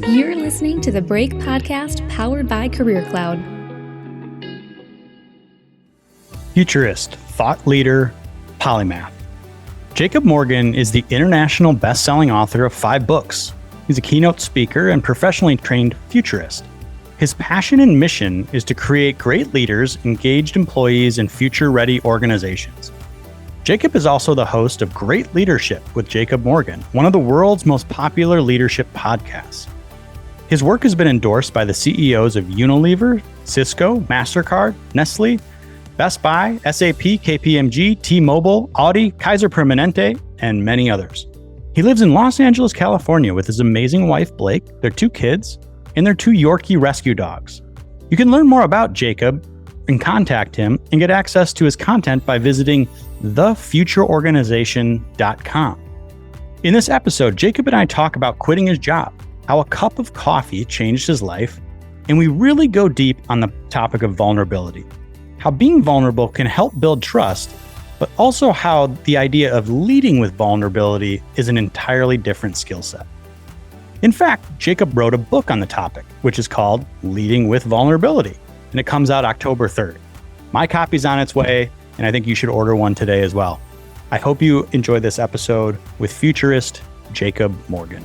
You're listening to the Break Podcast powered by Career Cloud. Futurist, thought leader, polymath. Jacob Morgan is the international best-selling author of 5 books. He's a keynote speaker and professionally trained futurist. His passion and mission is to create great leaders, engaged employees, and future-ready organizations. Jacob is also the host of Great Leadership with Jacob Morgan, one of the world's most popular leadership podcasts. His work has been endorsed by the CEOs of Unilever, Cisco, Mastercard, Nestle, Best Buy, SAP, KPMG, T-Mobile, Audi, Kaiser Permanente, and many others. He lives in Los Angeles, California with his amazing wife, Blake, their 2 kids, and their 2 Yorkie rescue dogs. You can learn more about Jacob and contact him and get access to his content by visiting thefutureorganization.com. In this episode, Jacob and I talk about quitting his job, how a cup of coffee changed his life, and we really go deep on the topic of vulnerability, how being vulnerable can help build trust, but also how the idea of leading with vulnerability is an entirely different skill set. In fact, Jacob wrote a book on the topic, which is called Leading with Vulnerability, and it comes out October 3rd. My copy's on its way, and I think you should order one today as well. I hope you enjoy this episode with futurist Jacob Morgan.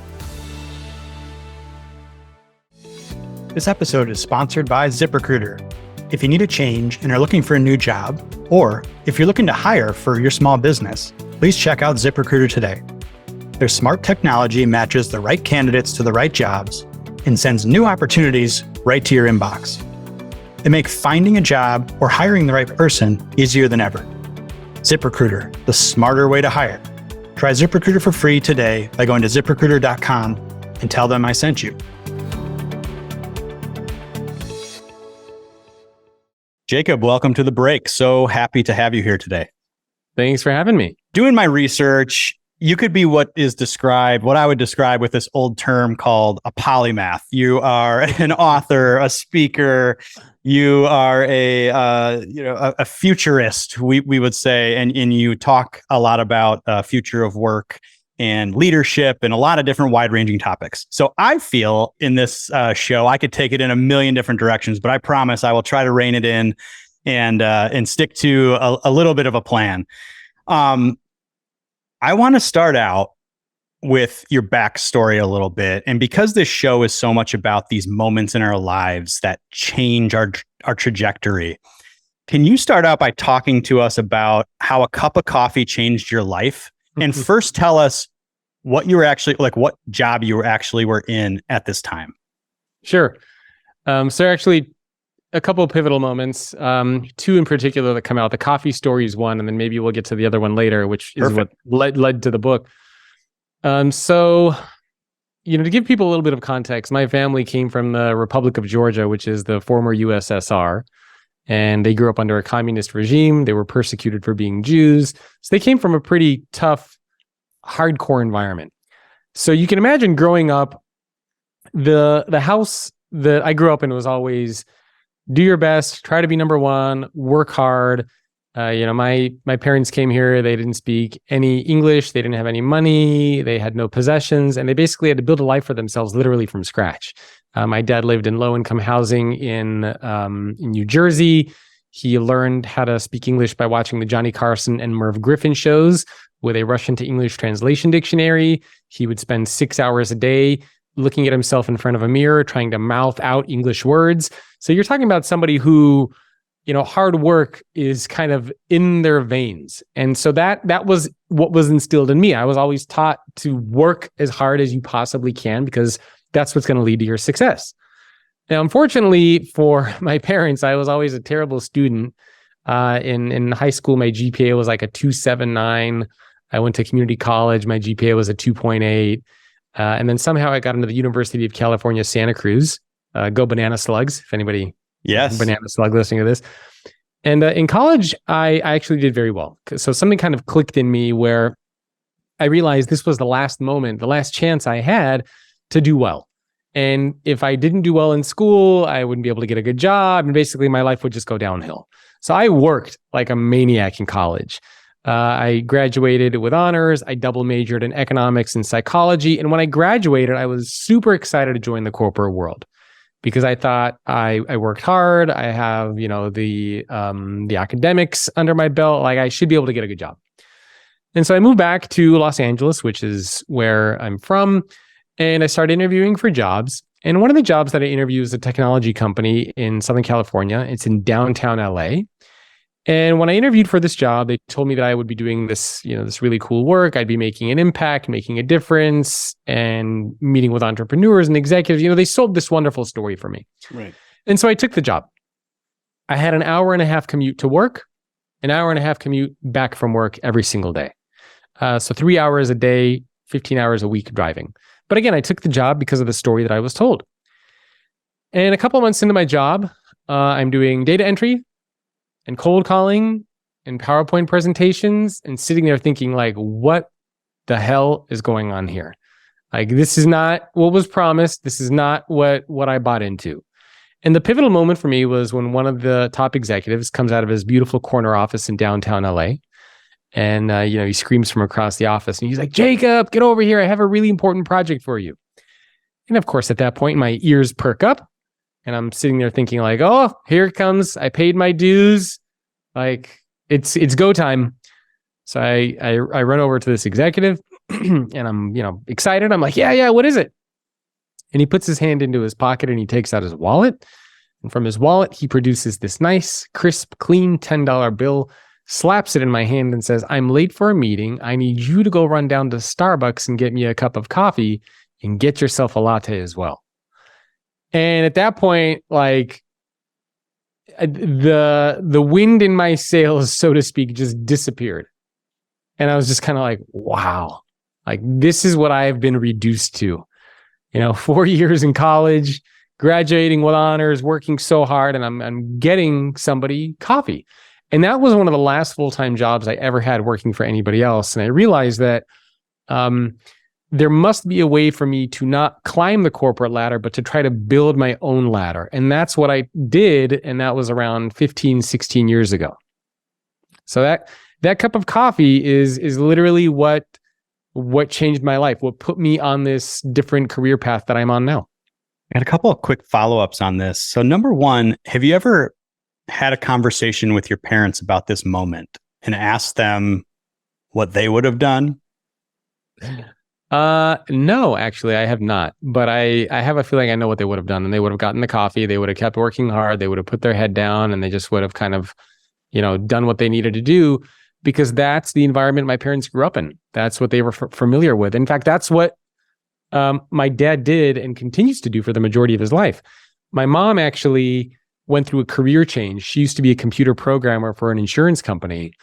This episode is sponsored by ZipRecruiter. If you need a change and are looking for a new job, or if you're looking to hire for your small business, please check out ZipRecruiter today. Their smart technology matches the right candidates to the right jobs and sends new opportunities right to your inbox. They make finding a job or hiring the right person easier than ever. ZipRecruiter, the smarter way to hire. Try ZipRecruiter for free today by going to ZipRecruiter.com and tell them I sent you. Jacob, welcome to The Break. So happy to have you here today. Thanks for having me. Doing my research, you could be what I would describe with this old term called a polymath. You are an author, a speaker, you are a futurist, we would say, and you talk a lot about future of work and leadership and a lot of different wide-ranging topics. So I feel in this show, I could take it in a million different directions, but I promise I will try to rein it in and stick to a little bit of a plan. I want to start out with your backstory a little bit. And because this show is so much about these moments in our lives that change our trajectory, can you start out by talking to us about how a cup of coffee changed your life? And first tell us what you were actually, what job you were in at this time. Sure. So actually a couple of pivotal moments, 2 in particular that come out. The coffee story is one, and then maybe we'll get to the other one later, which is Perfect. what led to the book. So, to give people a little bit of context, my family came from the Republic of Georgia, which is the former USSR. And they grew up under a communist regime. They were persecuted for being Jews. So they came from a pretty tough, hardcore environment. So you can imagine growing up, the house that I grew up in was always do your best, try to be number one, work hard. My parents came here. They didn't speak any English. They didn't have any money. They had no possessions. And they basically had to build a life for themselves literally from scratch. My dad lived in low-income housing in New Jersey. He learned how to speak English by watching the Johnny Carson and Merv Griffin shows with a Russian to English translation dictionary. He would spend 6 hours a day looking at himself in front of a mirror, trying to mouth out English words. So you're talking about somebody who, hard work is kind of in their veins. And so that was what was instilled in me. I was always taught to work as hard as you possibly can because that's what's going to lead to your success. Now, unfortunately for my parents, I was always a terrible student. In high school, my GPA was like a 2.79. I went to community college. My GPA was a 2.8. And then somehow I got into the University of California, Santa Cruz. Go Banana Slugs, if anybody Banana Slug listening to this. And in college, I actually did very well. So something kind of clicked in me where I realized this was the last moment, the last chance I had to do well. And if I didn't do well in school, I wouldn't be able to get a good job. And basically my life would just go downhill. So I worked like a maniac in college. I graduated with honors. I double majored in economics and psychology. And when I graduated, I was super excited to join the corporate world because I thought I worked hard. I have, the academics under my belt. Like I should be able to get a good job. And so I moved back to Los Angeles, which is where I'm from. And I started interviewing for jobs. And one of the jobs that I interviewed is a technology company in Southern California. It's in downtown LA. And when I interviewed for this job, they told me that I would be doing this, this really cool work. I'd be making an impact, making a difference, and meeting with entrepreneurs and executives. They sold this wonderful story for me. Right. And so I took the job. I had an hour and a half commute to work, an hour and a half commute back from work every single day. So 3 hours a day, 15 hours a week driving. But again, I took the job because of the story that I was told. And a couple of months into my job, I'm doing data entry and cold calling and PowerPoint presentations and sitting there thinking like, what the hell is going on here? Like, this is not what was promised. This is not what I bought into. And the pivotal moment for me was when one of the top executives comes out of his beautiful corner office in downtown LA. And, he screams from across the office and he's like, Jacob, get over here. I have a really important project for you. And of course, at that point, my ears perk up. And I'm sitting there thinking like, oh, here it comes. I paid my dues. Like it's go time. So I run over to this executive and I'm, excited. I'm like, yeah, what is it? And he puts his hand into his pocket and he takes out his wallet. And from his wallet, he produces this nice, crisp, clean $10 bill, slaps it in my hand and says, I'm late for a meeting. I need you to go run down to Starbucks and get me a cup of coffee and get yourself a latte as well. And at that point, like the wind in my sails, so to speak, just disappeared. And I was just kind of like, wow, like this is what I have been reduced to. 4 years in college, graduating with honors, working so hard, and I'm getting somebody coffee. And that was one of the last full-time jobs I ever had working for anybody else. And I realized that there must be a way for me to not climb the corporate ladder, but to try to build my own ladder. And that's what I did. And that was around 15, 16 years ago. So that cup of coffee is literally what changed my life, what put me on this different career path that I'm on now. I got a couple of quick follow-ups on this. So number one, have you ever had a conversation with your parents about this moment and asked them what they would have done? No, actually, I have not. But I have a feeling I know what they would have done. And they would have gotten the coffee. They would have kept working hard. They would have put their head down and they just would have kind of, done what they needed to do because that's the environment my parents grew up in. That's what they were familiar with. In fact, that's what my dad did and continues to do for the majority of his life. My mom actually went through a career change. She used to be a computer programmer for an insurance company.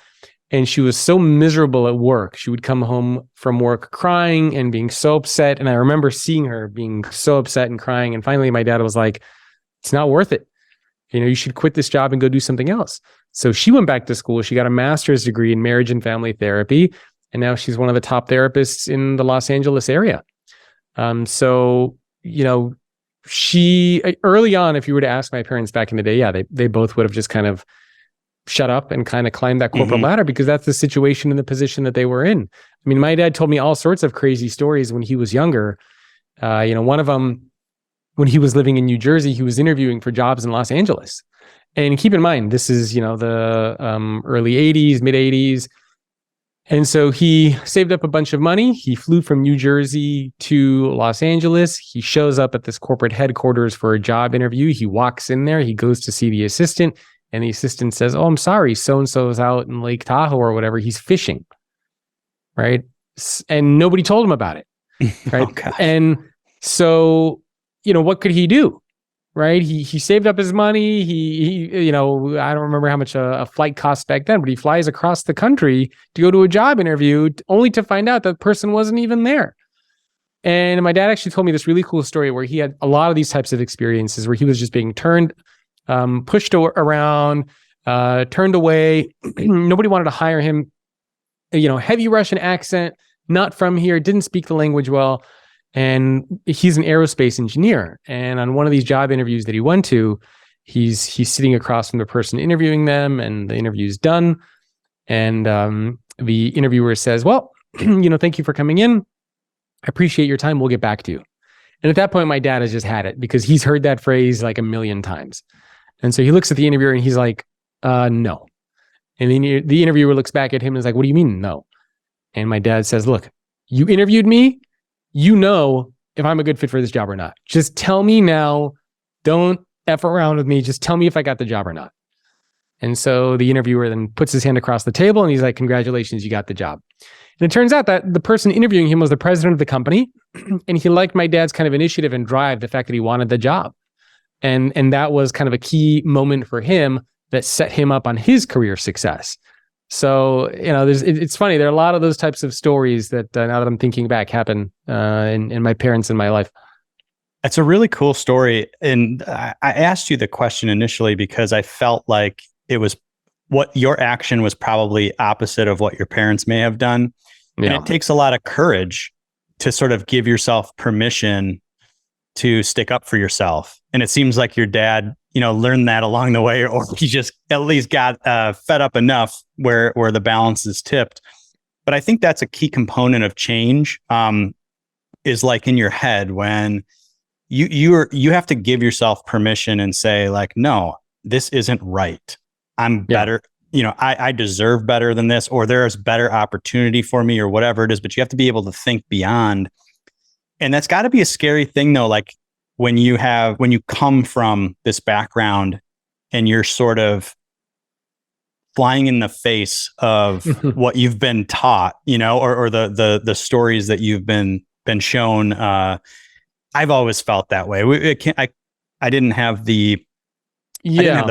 And she was so miserable at work. She would come home from work crying and being so upset. And I remember seeing her being so upset and crying. And finally, my dad was like, it's not worth it. You should quit this job and go do something else. So she went back to school. She got a master's degree in marriage and family therapy. And now she's one of the top therapists in the Los Angeles area. She early on, if you were to ask my parents back in the day, they both would have just kind of shut up and kind of climb that corporate ladder because that's the situation and the position that they were in. I mean, my dad told me all sorts of crazy stories when he was younger. One of them, when he was living in New Jersey, he was interviewing for jobs in Los Angeles. And keep in mind, this is, the early 80s, mid 80s. And so he saved up a bunch of money. He flew from New Jersey to Los Angeles. He shows up at this corporate headquarters for a job interview. He walks in there. He goes to see the assistant. And the assistant says, oh, I'm sorry, so-and-so is out in Lake Tahoe or whatever. He's fishing, right? And nobody told him about it, right? Oh, and so, what could he do, right? He saved up his money. He I don't remember how much a flight cost back then, but he flies across the country to go to a job interview only to find out that the person wasn't even there. And my dad actually told me this really cool story where he had a lot of these types of experiences where he was just being pushed around, turned away. Nobody wanted to hire him. Heavy Russian accent, not from here, didn't speak the language well. And he's an aerospace engineer. And on one of these job interviews that he went to, he's sitting across from the person interviewing them and the interview's done. And the interviewer says, well, thank you for coming in. I appreciate your time. We'll get back to you. And at that point, my dad has just had it because he's heard that phrase like a million times. And so he looks at the interviewer and he's like, no. And the interviewer looks back at him and is like, what do you mean no? And my dad says, look, you interviewed me. You know if I'm a good fit for this job or not. Just tell me now. Don't F around with me. Just tell me if I got the job or not. And so the interviewer then puts his hand across the table and he's like, congratulations, you got the job. And it turns out that the person interviewing him was the president of the company. And he liked my dad's kind of initiative and drive, the fact that he wanted the job. And that was kind of a key moment for him that set him up on his career success. So, it's funny. There are a lot of those types of stories that now that I'm thinking back happen in my parents in my life. It's a really cool story. And I asked you the question initially because I felt like it was what your action was probably opposite of what your parents may have done. Yeah. And it takes a lot of courage to sort of give yourself permission to stick up for yourself. And it seems like your dad, learned that along the way, or he just at least got fed up enough where the balance is tipped. But I think that's a key component of change, is like in your head when you have to give yourself permission and say like, no, this isn't right. I'm better. I deserve better than this, or there's better opportunity for me, or whatever it is. But you have to be able to think beyond. And that's got to be a scary thing though. Like when you come from this background and you're sort of flying in the face of what you've been taught, or the stories that you've been shown. I've always felt that way. I didn't have the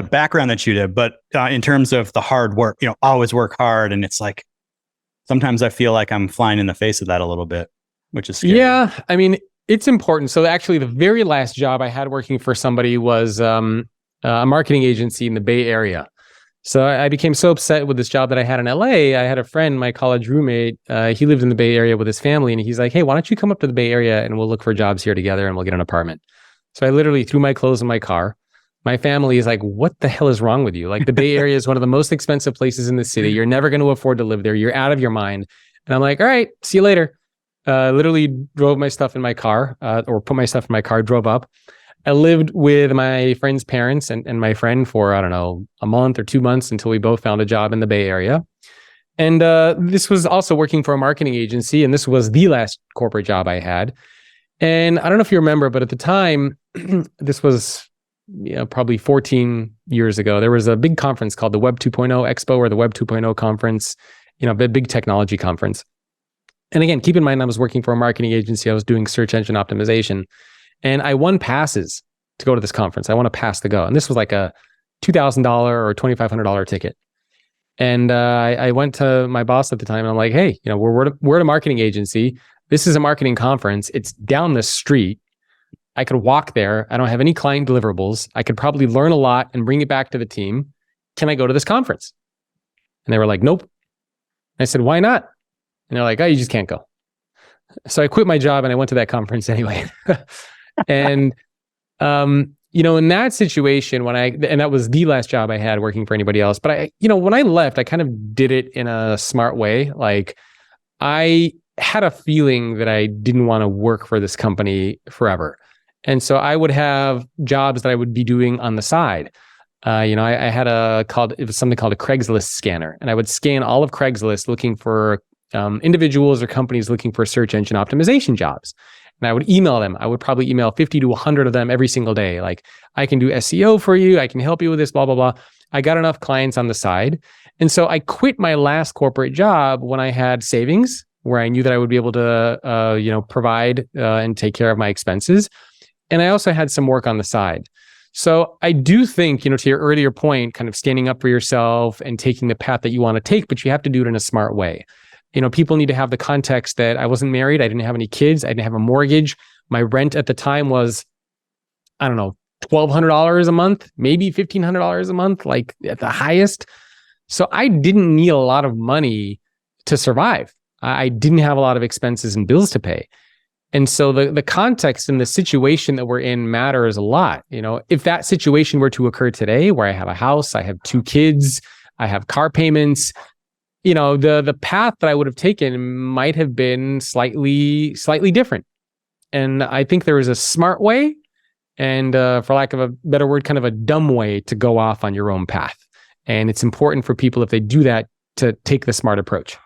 background that you did, but in terms of the hard work, always work hard. And it's like, sometimes I feel like I'm flying in the face of that a little bit, which is scary. Yeah. I mean, it's important. So actually the very last job I had working for somebody was a marketing agency in the Bay Area. So I became so upset with this job that I had in LA. I had a friend, my college roommate, he lived in the Bay Area with his family, and he's like, hey, why don't you come up to the Bay Area and we'll look for jobs here together and we'll get an apartment. So I literally threw my clothes in my car. My family is like, what the hell is wrong with you? Like the Bay Area is one of the most expensive places in the city. You're never going to afford to live there. You're out of your mind. And I'm like, all right, see you later. Literally drove my stuff in my car, or put my stuff in my car, drove up. I lived with my friend's parents and my friend for, I don't know, a month or 2 months until we both found a job in the Bay Area. And this was also working for a marketing agency. And this was the last corporate job I had. And I don't know if you remember, but at the time, this was probably 14 years ago, there was a big conference called the Web 2.0 Expo, or the Web 2.0 conference, a big technology conference. And again, keep in mind, I was working for a marketing agency. I was doing search engine optimization. And I won passes to go to this conference. I won a pass to go. And this was like a $2,000 or $2,500 ticket. And I went to my boss at the time and I'm like, hey, we're at a marketing agency. This is a marketing conference. It's down the street. I could walk there. I don't have any client deliverables. I could probably learn a lot and bring it back to the team. Can I go to this conference? And they were like, nope. I said, why not? And they're like, oh, you just can't go. So I quit my job and I went to that conference anyway. And, in that situation, and that was the last job I had working for anybody else, but when I left, I kind of did it in a smart way. Like I had a feeling that I didn't want to work for this company forever. And so I would have jobs that I would be doing on the side. I had it was something called a Craigslist scanner, and I would scan all of Craigslist looking for individuals or companies looking for search engine optimization jobs. And I would email them. I would probably email 50 to 100 of them every single day. Like, I can do SEO for you. I can help you with this, blah, blah, blah. I got enough clients on the side. And so I quit my last corporate job when I had savings, where I knew that I would be able to, provide and take care of my expenses. And I also had some work on the side. So I do think, to your earlier point, kind of standing up for yourself and taking the path that you want to take, but you have to do it in a smart way. People need to have the context that I wasn't married. I didn't have any kids. I didn't have a mortgage. My rent at the time was, I don't know, $1,200 a month, maybe $1,500 a month, like at the highest. So I didn't need a lot of money to survive. I didn't have a lot of expenses and bills to pay. And so the context and the situation that we're in matters a lot. If that situation were to occur today, where I have a house, I have 2 kids, I have car payments, the path that I would have taken might have been slightly different. And I think there is a smart way, and for lack of a better word, kind of a dumb way to go off on your own path. And it's important for people, if they do that, to take the smart approach.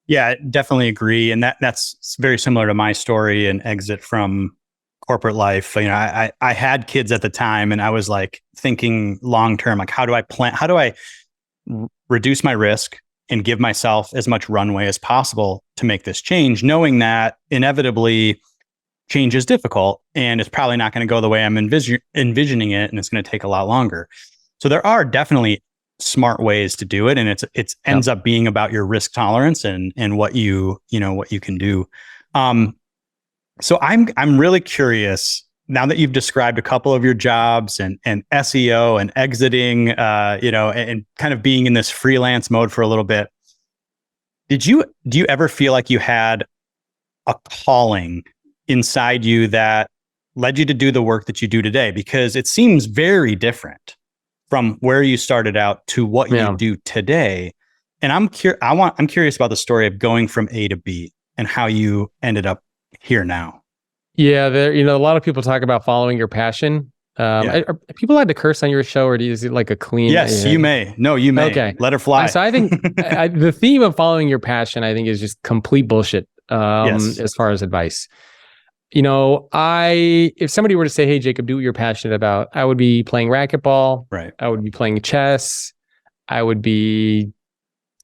Yeah, definitely agree. And that's very similar to my story and exit from corporate life. I had kids at the time, and I was like thinking long term, like how do I reduce my risk and give myself as much runway as possible to make this change, knowing that inevitably change is difficult and it's probably not going to go the way I'm envisioning it, and it's going to take a lot longer. So there are definitely smart ways to do it, and it ends up being about your risk tolerance and what you can do. So I'm really curious now that you've described a couple of your jobs and SEO and exiting, and kind of being in this freelance mode for a little bit. Do you ever feel like you had a calling inside you that led you to do the work that you do today? Because it seems very different from where you started out to what you do today. And I'm curious about the story of going from A to B and how you ended up here now. Yeah, a lot of people talk about following your passion. Are people allowed to curse on your show, or is it like a clean? Yes, you may. No, you may. Okay, let her fly. So I think the theme of following your passion, I think, is just complete bullshit. As far as advice, if somebody were to say, "Hey, Jacob, do what you're passionate about," I would be playing racquetball. Right. I would be playing chess. I would be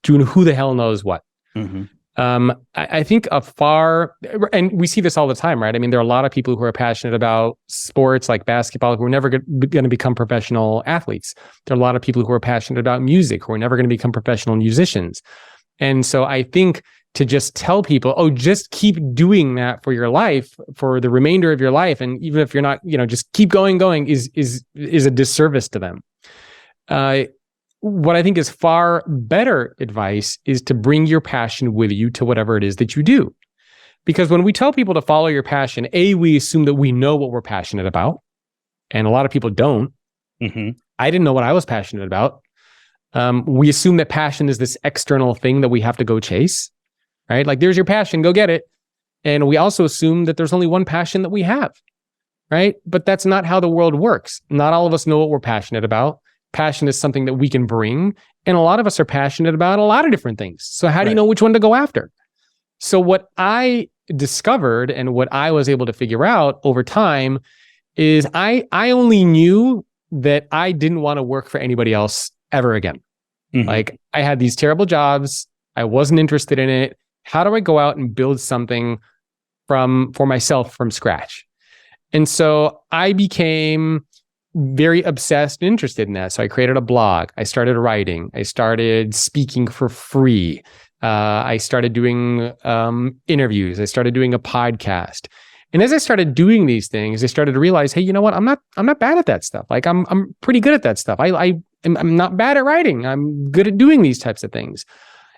doing who the hell knows what. Mm-hmm. I think and we see this all the time, right? I mean, there are a lot of people who are passionate about sports like basketball who are never going to become professional athletes. There are a lot of people who are passionate about music who are never going to become professional musicians. And so I think to just tell people, oh, just keep doing that for your life, for the remainder of your life, and even if you're not, just keep going is a disservice to them. What I think is far better advice is to bring your passion with you to whatever it is that you do. Because when we tell people to follow your passion, we assume that we know what we're passionate about. And a lot of people don't. Mm-hmm. I didn't know what I was passionate about. We assume that passion is this external thing that we have to go chase, right? Like, there's your passion, go get it. And we also assume that there's only one passion that we have, right? But that's not how the world works. Not all of us know what we're passionate about. Passion is something that we can bring. And a lot of us are passionate about a lot of different things. So how do you know which one to go after? So what I discovered and what I was able to figure out over time is I only knew that I didn't want to work for anybody else ever again. Mm-hmm. Like, I had these terrible jobs. I wasn't interested in it. How do I go out and build something for myself from scratch? And so I became very obsessed and interested in that. So I created a blog. I started writing. I started speaking for free. I started doing interviews. I started doing a podcast. And as I started doing these things, I started to realize, hey, you know what? I'm not bad at that stuff. Like, I'm pretty good at that stuff. I'm not bad at writing. I'm good at doing these types of things.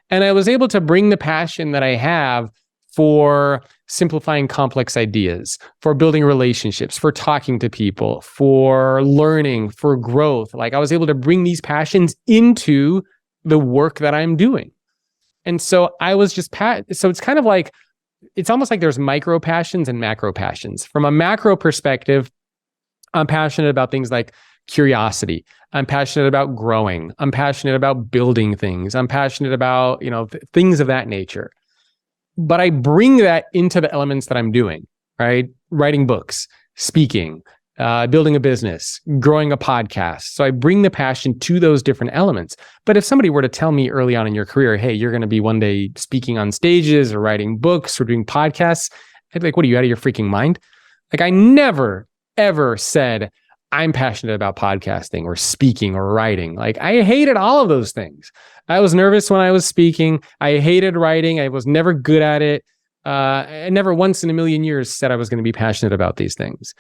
And I was able to bring the passion that I have for simplifying complex ideas, for building relationships, for talking to people, for learning, for growth. Like, I was able to bring these passions into the work that I'm doing. And so I was just so it's kind of like, it's almost like there's micro passions and macro passions. From a macro perspective, I'm passionate about things like curiosity. I'm passionate about growing. I'm passionate about building things. I'm passionate about, things of that nature. But I bring that into the elements that I'm doing, right? Writing books, speaking, building a business, growing a podcast. So I bring the passion to those different elements. But if somebody were to tell me early on in your career, hey, you're going to be one day speaking on stages or writing books or doing podcasts, I'd be like, what are you, out of your freaking mind? Like, I never, ever said, I'm passionate about podcasting or speaking or writing. Like, I hated all of those things. I was nervous when I was speaking. I hated writing. I was never good at it. I never once in a million years said I was going to be passionate about these things.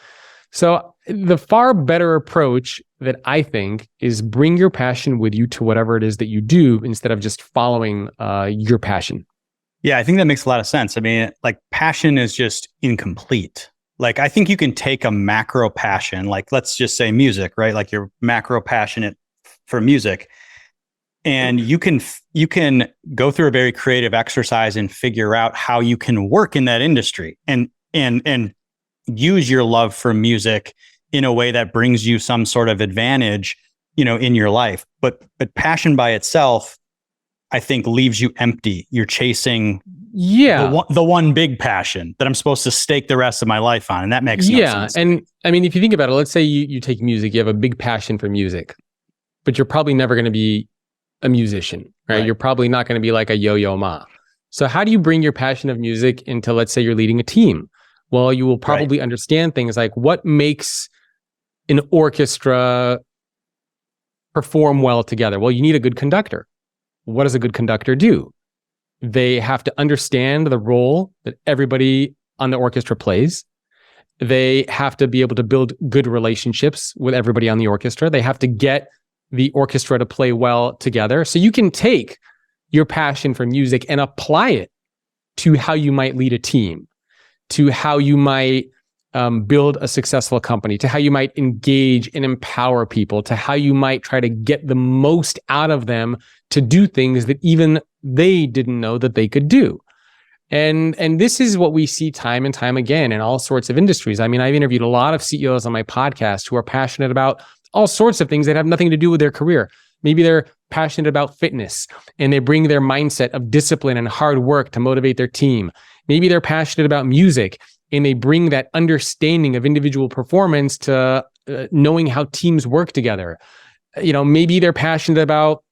So the far better approach that I think is bring your passion with you to whatever it is that you do instead of just following your passion. Yeah, I think that makes a lot of sense. I mean, like, passion is just incomplete. Like, I think you can take a macro passion, like, let's just say music, right? Like, you're macro passionate for music. And you can go through a very creative exercise and figure out how you can work in that industry and use your love for music in a way that brings you some sort of advantage, in your life. But passion by itself, I think, leaves you empty. You're chasing the one big passion that I'm supposed to stake the rest of my life on. And that makes no sense. And I mean, if you think about it, let's say you take music, you have a big passion for music, but you're probably never going to be a musician, right? You're probably not going to be like a yo-yo ma. So how do you bring your passion of music into, let's say you're leading a team? Well, you will probably understand things like what makes an orchestra perform well together. Well, you need a good conductor. What does a good conductor do? They have to understand the role that everybody on the orchestra plays. They have to be able to build good relationships with everybody on the orchestra. They have to get the orchestra to play well together. So you can take your passion for music and apply it to how you might lead a team, to how you might build a successful company, to how you might engage and empower people, to how you might try to get the most out of them to do things that even they didn't know that they could do. And this is what we see time and time again in all sorts of industries. I mean, I've interviewed a lot of CEOs on my podcast who are passionate about all sorts of things that have nothing to do with their career. Maybe they're passionate about fitness and they bring their mindset of discipline and hard work to motivate their team. Maybe they're passionate about music and they bring that understanding of individual performance to knowing how teams work together. Maybe they're passionate about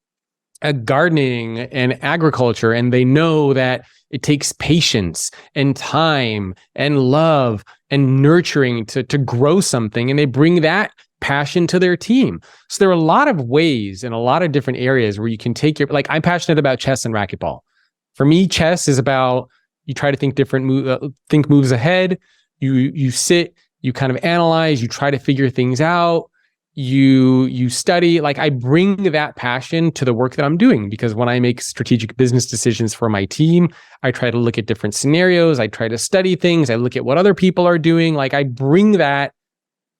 gardening and agriculture, and they know that it takes patience and time and love and nurturing to grow something, and they bring that passion to their team. So there are a lot of ways in a lot of different areas where you can take I'm passionate about chess and racquetball. For me, chess is about, you try to think think moves ahead. You sit, you kind of analyze, you try to figure things out. You study. I bring that passion to the work that I'm doing, because when I make strategic business decisions for my team, I try to look at different scenarios. I try to study things. I look at what other people are doing. I bring that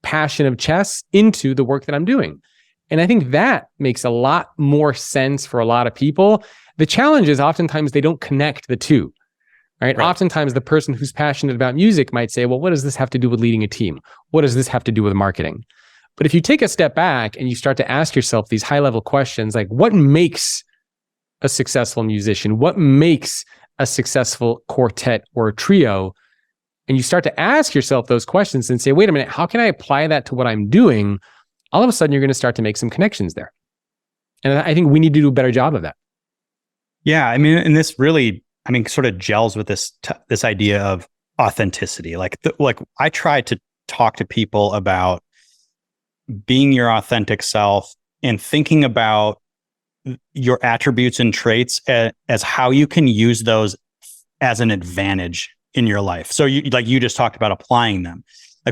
passion of chess into the work that I'm doing. And I think that makes a lot more sense for a lot of people. The challenge is oftentimes they don't connect the two, right? Oftentimes the person who's passionate about music might say, well, what does this have to do with leading a team? What does this have to do with marketing? But if you take a step back and you start to ask yourself these high-level questions, like what makes a successful musician? What makes a successful quartet or a trio? And you start to ask yourself those questions and say, wait a minute, how can I apply that to what I'm doing? All of a sudden, you're going to start to make some connections there. And I think we need to do a better job of that. Yeah. I mean, and this really, sort of gels with this idea of authenticity. I try to talk to people about being your authentic self and thinking about your attributes and traits as how you can use those as an advantage in your life. So you just talked about applying them.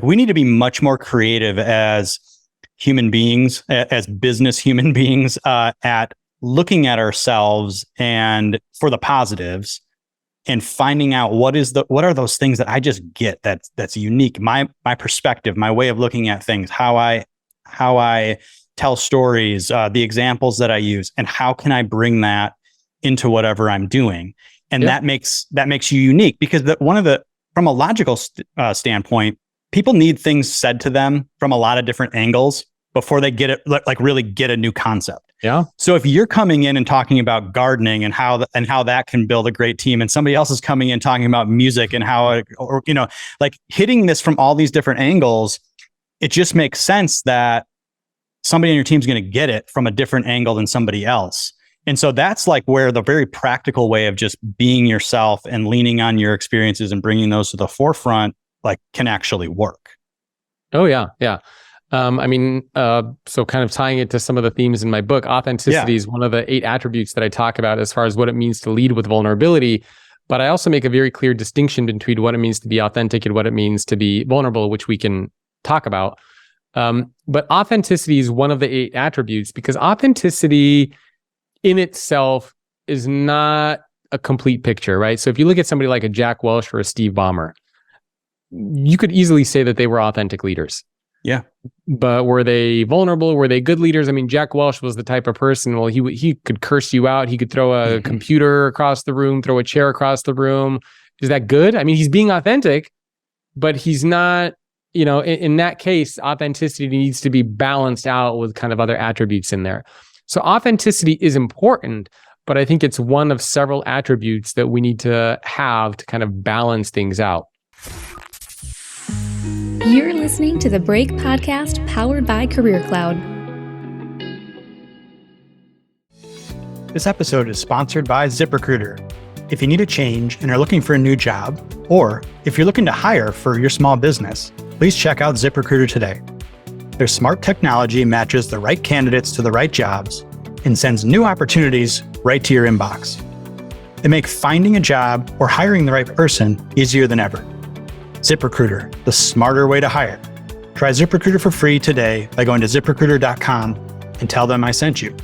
We need to be much more creative as human beings, as business human beings, at looking at ourselves and for the positives and finding out what are those things that I just get that's unique. My perspective, my way of looking at things, how I tell stories, the examples that I use, and how can I bring that into whatever I'm doing. And that makes you unique, because from a logical standpoint, people need things said to them from a lot of different angles before they get it, really get a new concept. Yeah. So if you're coming in and talking about gardening and how that can build a great team, and somebody else is coming in talking about music and how, hitting this from all these different angles, it just makes sense that somebody on your team is going to get it from a different angle than somebody else. And so that's where the very practical way of just being yourself and leaning on your experiences and bringing those to the forefront, can actually work. Oh, yeah. Yeah. So kind of tying it to some of the themes in my book, authenticity is one of the 8 attributes that I talk about as far as what it means to lead with vulnerability. But I also make a very clear distinction between what it means to be authentic and what it means to be vulnerable, which we can talk about. But authenticity is one of the 8 attributes, because authenticity in itself is not a complete picture, right? So if you look at somebody like a Jack Welch or a Steve Ballmer, you could easily say that they were authentic leaders. Yeah. But were they vulnerable? Were they good leaders? I mean, Jack Welch was the type of person, well, he could curse you out. He could throw a computer across the room, throw a chair across the room. Is that good? I mean, he's being authentic, but he's not, in that case, authenticity needs to be balanced out with kind of other attributes in there. So authenticity is important, but I think it's one of several attributes that we need to have to kind of balance things out. You're listening to the Break Podcast powered by Career Cloud. This episode is sponsored by ZipRecruiter. If you need a change and are looking for a new job, or if you're looking to hire for your small business, please check out ZipRecruiter today. Their smart technology matches the right candidates to the right jobs and sends new opportunities right to your inbox. They make finding a job or hiring the right person easier than ever. ZipRecruiter, the smarter way to hire. Try ZipRecruiter for free today by going to ZipRecruiter.com and tell them I sent you.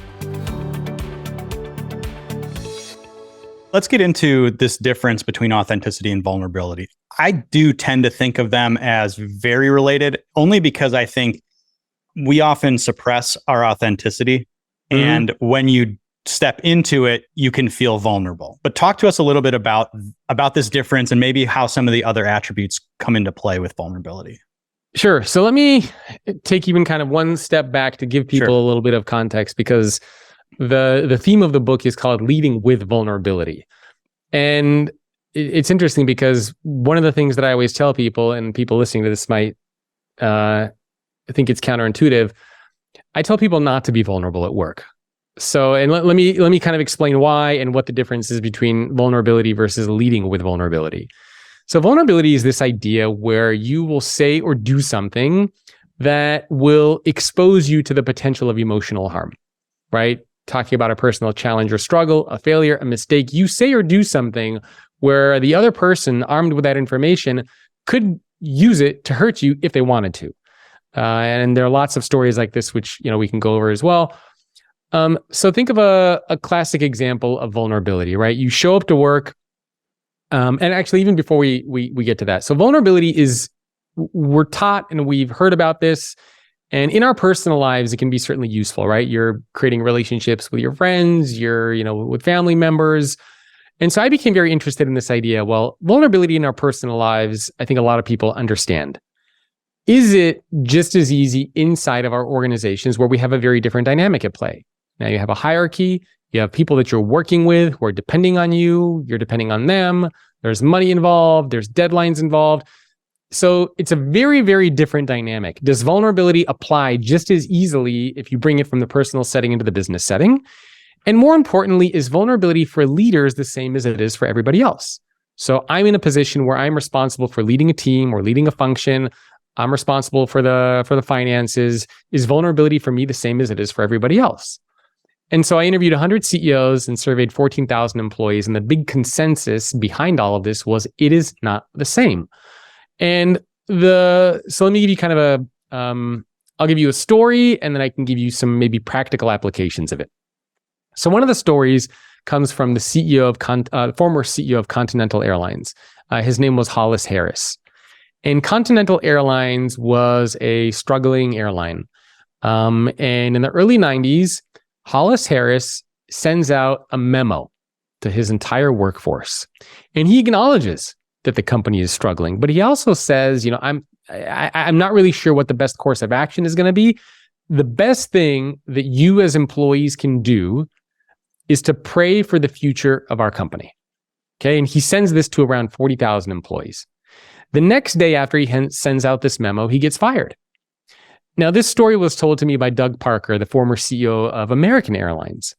Let's get into this difference between authenticity and vulnerability. I do tend to think of them as very related, only because I think we often suppress our authenticity. And when you step into it, you can feel vulnerable. But talk to us a little bit about this difference and maybe how some of the other attributes come into play with vulnerability. Sure. So let me take even kind of one step back to give people a little bit of context, because the theme of the book is called Leading with Vulnerability. And it's interesting because one of the things that I always tell people, and people listening to this might think it's counterintuitive, I tell people not to be vulnerable at work. So, and let me kind of explain why and what the difference is between vulnerability versus leading with vulnerability. So vulnerability is this idea where you will say or do something that will expose you to the potential of emotional harm, right? Talking about a personal challenge or struggle, a failure, a mistake, you say or do something where the other person armed with that information could use it to hurt you if they wanted to. And there are lots of stories like this, which, we can go over as well. So think of a classic example of vulnerability, right? You show up to work, and actually, even before we get to that, so vulnerability is, we're taught and we've heard about this, and in our personal lives, it can be certainly useful, right? You're creating relationships with your friends, you're, with family members. And so I became very interested in this idea. Well, vulnerability in our personal lives, I think a lot of people understand. Is it just as easy inside of our organizations where we have a very different dynamic at play? Now you have a hierarchy, you have people that you're working with who are depending on you, you're depending on them, there's money involved, there's deadlines involved. So it's a very, very different dynamic. Does vulnerability apply just as easily if you bring it from the personal setting into the business setting? And more importantly, is vulnerability for leaders the same as it is for everybody else? So I'm in a position where I'm responsible for leading a team or leading a function. I'm responsible for the finances. Is vulnerability for me the same as it is for everybody else? And so I interviewed 100 CEOs and surveyed 14,000 employees. And the big consensus behind all of this was it is not the same. And so let me give you kind of I'll give you a story, and then I can give you some maybe practical applications of it. So one of the stories comes from the former CEO of Continental Airlines. His name was Hollis Harris. And Continental Airlines was a struggling airline. And in the early 90s, Hollis Harris sends out a memo to his entire workforce. And he acknowledges that the company is struggling, but he also says, I'm not really sure what the best course of action is going to be. The best thing that you as employees can do is to pray for the future of our company. Okay. And he sends this to around 40,000 employees. The next day after he sends out this memo, he gets fired. Now, this story was told to me by Doug Parker, the former CEO of American Airlines.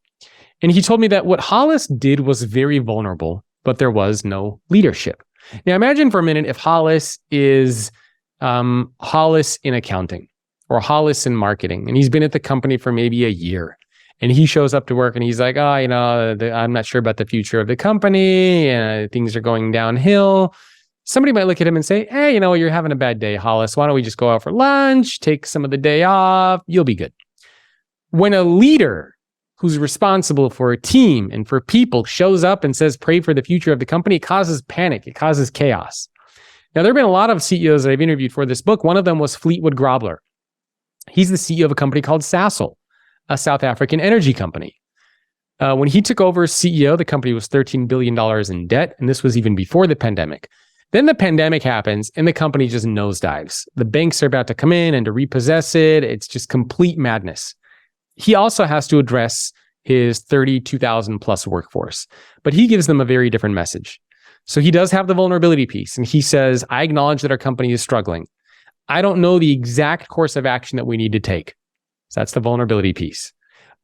And he told me that what Hollis did was very vulnerable, but there was no leadership. Now, imagine for a minute if Hollis is Hollis in accounting or Hollis in marketing, and he's been at the company for maybe a year. And he shows up to work and he's like, I'm not sure about the future of the company. Things are going downhill. Somebody might look at him and say, hey, you're having a bad day, Hollis. Why don't we just go out for lunch, take some of the day off? You'll be good. When a leader who's responsible for a team and for people shows up and says, pray for the future of the company, it causes panic. It causes chaos. Now, there have been a lot of CEOs that I've interviewed for this book. One of them was Fleetwood Grobler. He's the CEO of a company called Sasol, a South African energy company. When he took over as CEO, the company was $13 billion in debt, and this was even before the pandemic. Then the pandemic happens, and the company just nosedives. The banks are about to come in and to repossess it. It's just complete madness. He also has to address his 32,000 plus workforce, but he gives them a very different message. So he does have the vulnerability piece, and he says, I acknowledge that our company is struggling. I don't know the exact course of action that we need to take. So that's the vulnerability piece.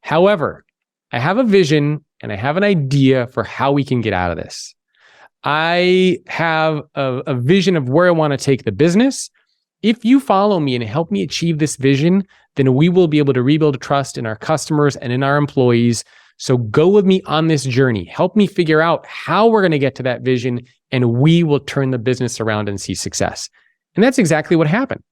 However, I have a vision and I have an idea for how we can get out of this. I have a vision of where I want to take the business. If you follow me and help me achieve this vision, then we will be able to rebuild trust in our customers and in our employees. So go with me on this journey. Help me figure out how we're going to get to that vision, and we will turn the business around and see success. And that's exactly what happened.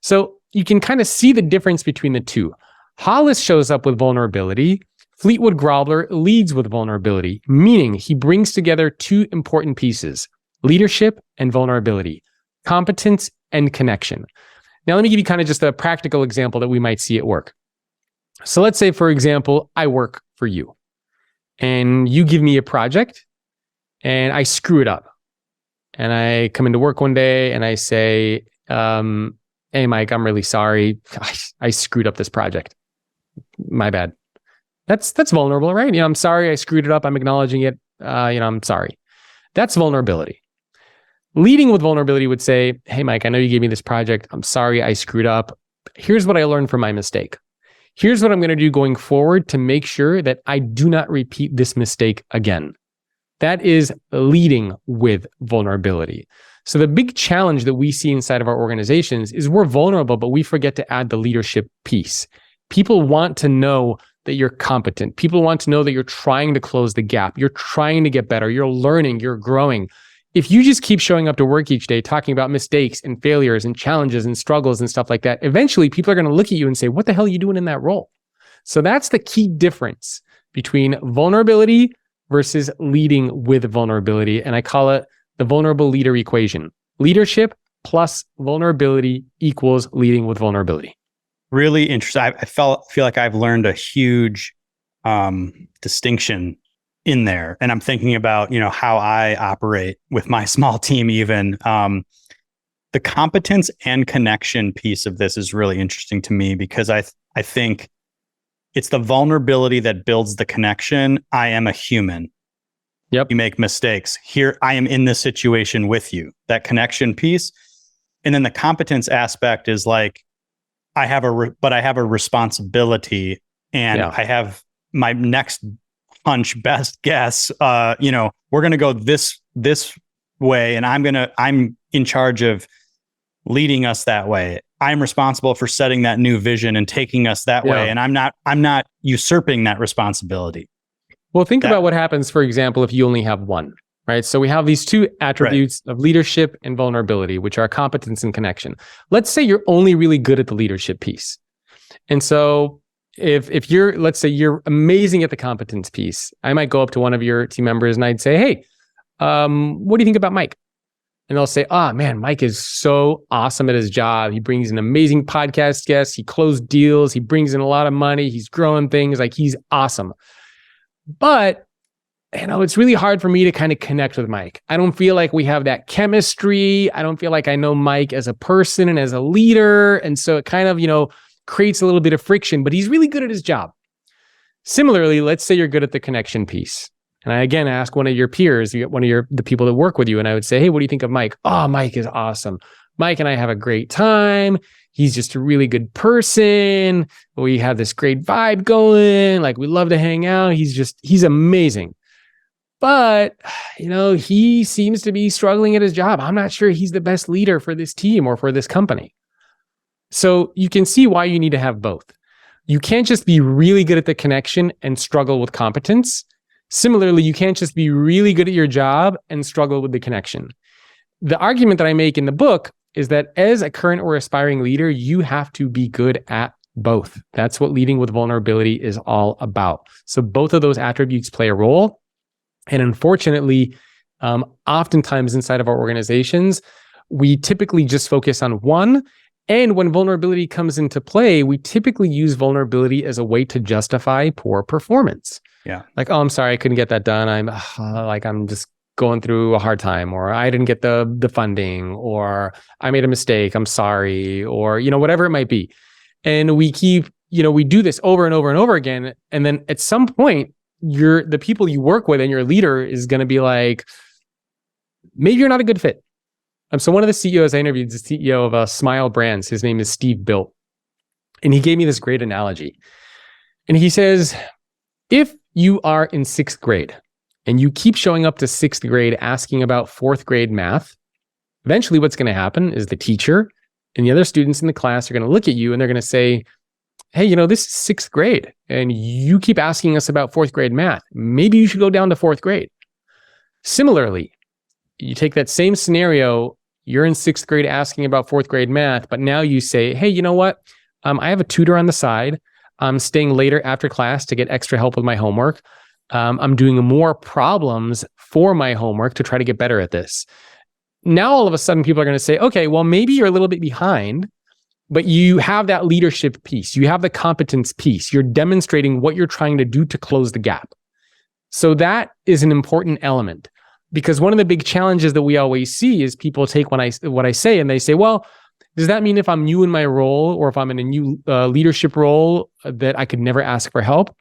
So you can kind of see the difference between the two. Hollis shows up with vulnerability. Fleetwood Grobler leads with vulnerability, meaning he brings together two important pieces: leadership and vulnerability, competence and connection. Now, let me give you kind of just a practical example that we might see at work. So let's say, for example, I work for you and you give me a project and I screw it up. And I come into work one day and I say, hey, Mike, I'm really sorry. I screwed up this project. My bad. That's vulnerable, right? I'm sorry I screwed it up. I'm acknowledging it. I'm sorry. That's vulnerability. Leading with vulnerability would say, hey, Mike, I know you gave me this project. I'm sorry I screwed up. Here's what I learned from my mistake. Here's what I'm going to do going forward to make sure that I do not repeat this mistake again. That is leading with vulnerability. So the big challenge that we see inside of our organizations is we're vulnerable, but we forget to add the leadership piece. People want to know that you're competent. People want to know that you're trying to close the gap. You're trying to get better. You're learning. You're growing. If you just keep showing up to work each day talking about mistakes and failures and challenges and struggles and stuff like that, eventually people are going to look at you and say, what the hell are you doing in that role? So that's the key difference between vulnerability versus leading with vulnerability. And I call it the vulnerable leader equation. Leadership plus vulnerability equals leading with vulnerability. Really interesting. I feel like I've learned a huge distinction in there. And I'm thinking about, how I operate with my small team even. The competence and connection piece of this is really interesting to me because I think it's the vulnerability that builds the connection. I am a human. Yep. You make mistakes. Here, I am in this situation with you. That connection piece. And then the competence aspect is like, I have a responsibility, and I have my next hunch, best guess. We're going to go this way, and I'm in charge of leading us that way. I'm responsible for setting that new vision and taking us that way, and I'm not usurping that responsibility. Well, think about what happens, for example, if you only have one, right? So we have these two attributes of leadership and vulnerability, which are competence and connection. Let's say you're only really good at the leadership piece. And so if you're, let's say you're amazing at the competence piece, I might go up to one of your team members and I'd say, hey, what do you think about Mike? And they'll say, man, Mike is so awesome at his job. He brings in amazing podcast guests. He closed deals. He brings in a lot of money. He's growing things. Like, he's awesome. But, it's really hard for me to kind of connect with Mike. I don't feel like we have that chemistry. I don't feel like I know Mike as a person and as a leader. And so it kind of, creates a little bit of friction, but he's really good at his job. Similarly, let's say you're good at the connection piece. And I, again, ask one of your peers, the people that work with you, and I would say, hey, what do you think of Mike? Oh, Mike is awesome. Mike and I have a great time. He's just a really good person. We have this great vibe going. Like, we love to hang out. He's amazing. But, he seems to be struggling at his job. I'm not sure he's the best leader for this team or for this company. So you can see why you need to have both. You can't just be really good at the connection and struggle with competence. Similarly, you can't just be really good at your job and struggle with the connection. The argument that I make in the book is that as a current or aspiring leader, you have to be good at both. That's what leading with vulnerability is all about. So both of those attributes play a role. And unfortunately, oftentimes inside of our organizations, we typically just focus on one. And when vulnerability comes into play, we typically use vulnerability as a way to justify poor performance. Yeah. Like, oh, I'm sorry, I couldn't get that done. I'm just going through a hard time, or I didn't get the funding, or I made a mistake. I'm sorry, or, whatever it might be. And we keep, we do this over and over and over again. And then at some point, the people you work with and your leader is going to be like, maybe you're not a good fit. So one of the CEOs I interviewed is the CEO of Smile Brands. His name is Steve Bilt. And he gave me this great analogy. And he says, if you are in 6th grade and you keep showing up to 6th grade asking about 4th grade math, eventually what's going to happen is the teacher and the other students in the class are going to look at you and they're going to say, hey, this is 6th grade and you keep asking us about 4th grade math. Maybe you should go down to 4th grade. Similarly, you take that same scenario, you're in 6th grade asking about 4th grade math, but now you say, hey, you know what? I have a tutor on the side. I'm staying later after class to get extra help with my homework. I'm doing more problems for my homework to try to get better at this. Now, all of a sudden, people are going to say, okay, well, maybe you're a little bit behind, but you have that leadership piece. You have the competence piece. You're demonstrating what you're trying to do to close the gap. So that is an important element. Because one of the big challenges that we always see is people take what I say and they say, well, does that mean if I'm new in my role or if I'm in a new leadership role that I could never ask for help?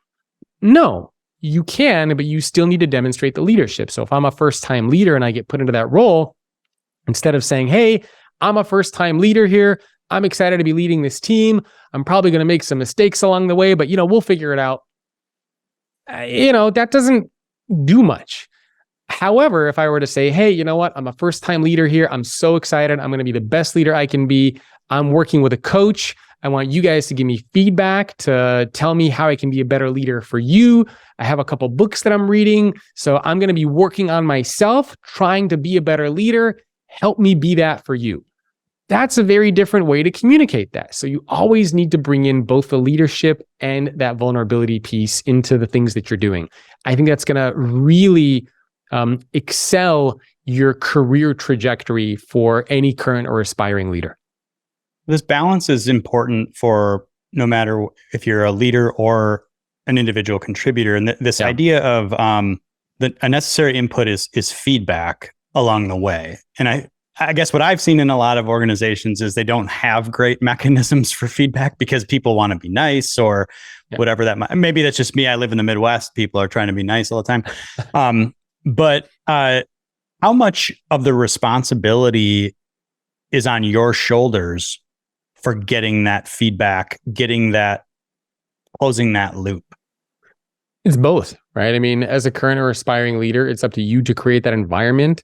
No, you can, but you still need to demonstrate the leadership. So if I'm a first-time leader and I get put into that role, instead of saying, hey, I'm a first-time leader here, I'm excited to be leading this team, I'm probably going to make some mistakes along the way, but we'll figure it out. That doesn't do much. However, if I were to say, hey, you know what? I'm a first-time leader here. I'm so excited. I'm going to be the best leader I can be. I'm working with a coach. I want you guys to give me feedback to tell me how I can be a better leader for you. I have a couple books that I'm reading. So I'm going to be working on myself, trying to be a better leader. Help me be that for you. That's a very different way to communicate that. So you always need to bring in both the leadership and that vulnerability piece into the things that you're doing. I think that's going to really excel your career trajectory for any current or aspiring leader. This balance is important for no matter if you're a leader or an individual contributor. And this idea of that a necessary input is feedback along the way. And I guess what I've seen in a lot of organizations is they don't have great mechanisms for feedback because people want to be nice or whatever that might. Maybe that's just me. I live in the Midwest. People are trying to be nice all the time. But how much of the responsibility is on your shoulders for getting that feedback, closing that loop? It's both, right? I mean, as a current or aspiring leader, it's up to you to create that environment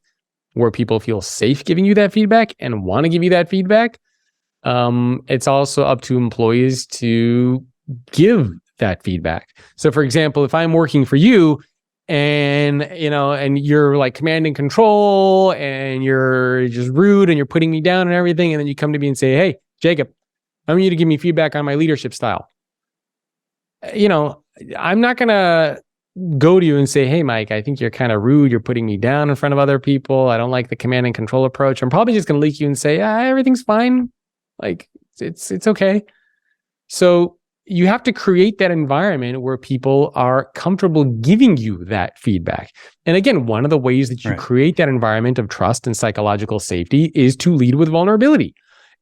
where people feel safe giving you that feedback and want to give you that feedback. It's also up to employees to give that feedback. So for example, if I'm working for you and you're like command and control and you're just rude and you're putting me down and everything, and then you come to me and say, hey, Jacob, I want you to give me feedback on my leadership style. I'm not going to go to you and say, hey, Mike, I think you're kind of rude. You're putting me down in front of other people. I don't like the command and control approach. I'm probably just going to leak you and say, everything's fine. Like it's okay. So you have to create that environment where people are comfortable giving you that feedback. And again, one of the ways that you create that environment of trust and psychological safety is to lead with vulnerability,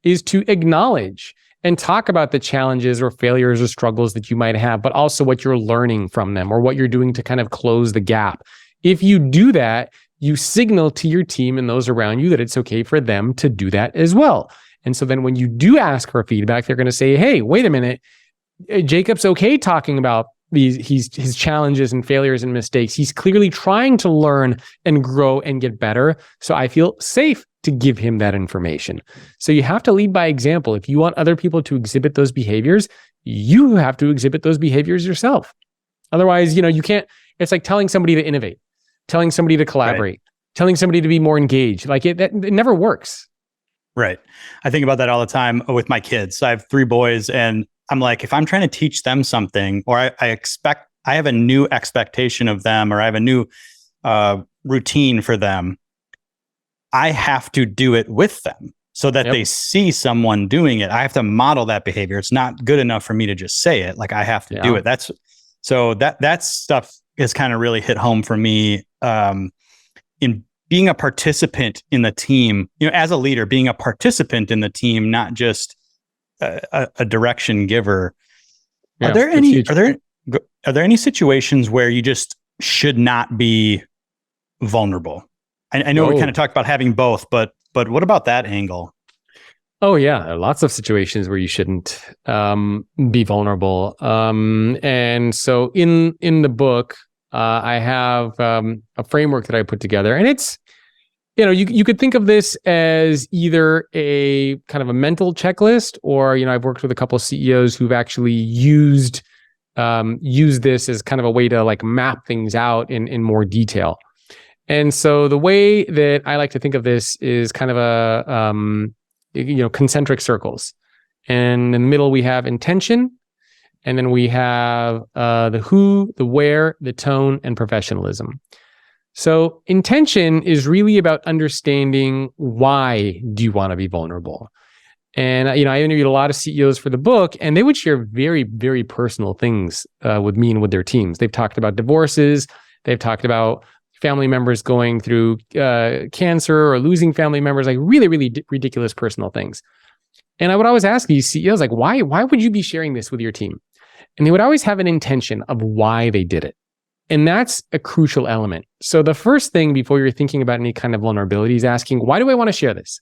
is to acknowledge and talk about the challenges or failures or struggles that you might have, but also what you're learning from them or what you're doing to kind of close the gap. If you do that, you signal to your team and those around you that it's okay for them to do that as well. And so then when you do ask for feedback, they're going to say, hey, wait a minute, Jacob's okay talking about his challenges and failures and mistakes. He's clearly trying to learn and grow and get better. So I feel safe to give him that information. So you have to lead by example. If you want other people to exhibit those behaviors, you have to exhibit those behaviors yourself. Otherwise, you can't, it's like telling somebody to innovate, telling somebody to collaborate, telling somebody to be more engaged. Like it never works. Right. I think about that all the time with my kids. I have 3 boys and I'm like, if I'm trying to teach them something, or I have a new expectation of them, or I have a new routine for them, I have to do it with them. so that they see someone doing it. I have to model that behavior. It's not good enough for me to just say it. Like I have to do it. That stuff has kind of really hit home for me in being a participant in the team, as a leader, being a participant in the team, not just a direction giver. Yeah, are there any situations where you just should not be vulnerable? I know we kind of talked about having both, but what about that angle? Oh yeah, there are lots of situations where you shouldn't be vulnerable. And so in the book, I have a framework that I put together, and it's, you could think of this as either a kind of a mental checklist, or I've worked with a couple of CEOs who've actually used this as kind of a way to like map things out in more detail. And so the way that I like to think of this is kind of a concentric circles, and in the middle we have intention. And then we have the who, the where, the tone, and professionalism. So intention is really about understanding, why do you want to be vulnerable? And I interviewed a lot of CEOs for the book, and they would share very, very personal things with me and with their teams. They've talked about divorces. They've talked about family members going through cancer or losing family members, like really, really ridiculous personal things. And I would always ask these CEOs, like, why would you be sharing this with your team? And they would always have an intention of why they did it. And that's a crucial element. So the first thing before you're thinking about any kind of vulnerability is asking, why do I want to share this?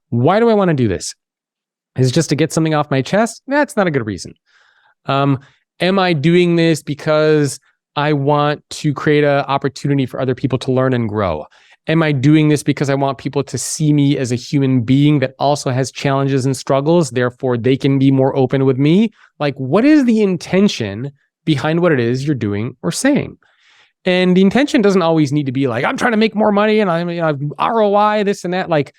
Why do I want to do this? Is it just to get something off my chest? That's not a good reason. Am I doing this because I want to create an opportunity for other people to learn and grow? Am I doing this because I want people to see me as a human being that also has challenges and struggles, therefore they can be more open with me? Like, what is the intention behind what it is you're doing or saying? And the intention doesn't always need to be like, I'm trying to make more money and I'm ROI, this and that. Like,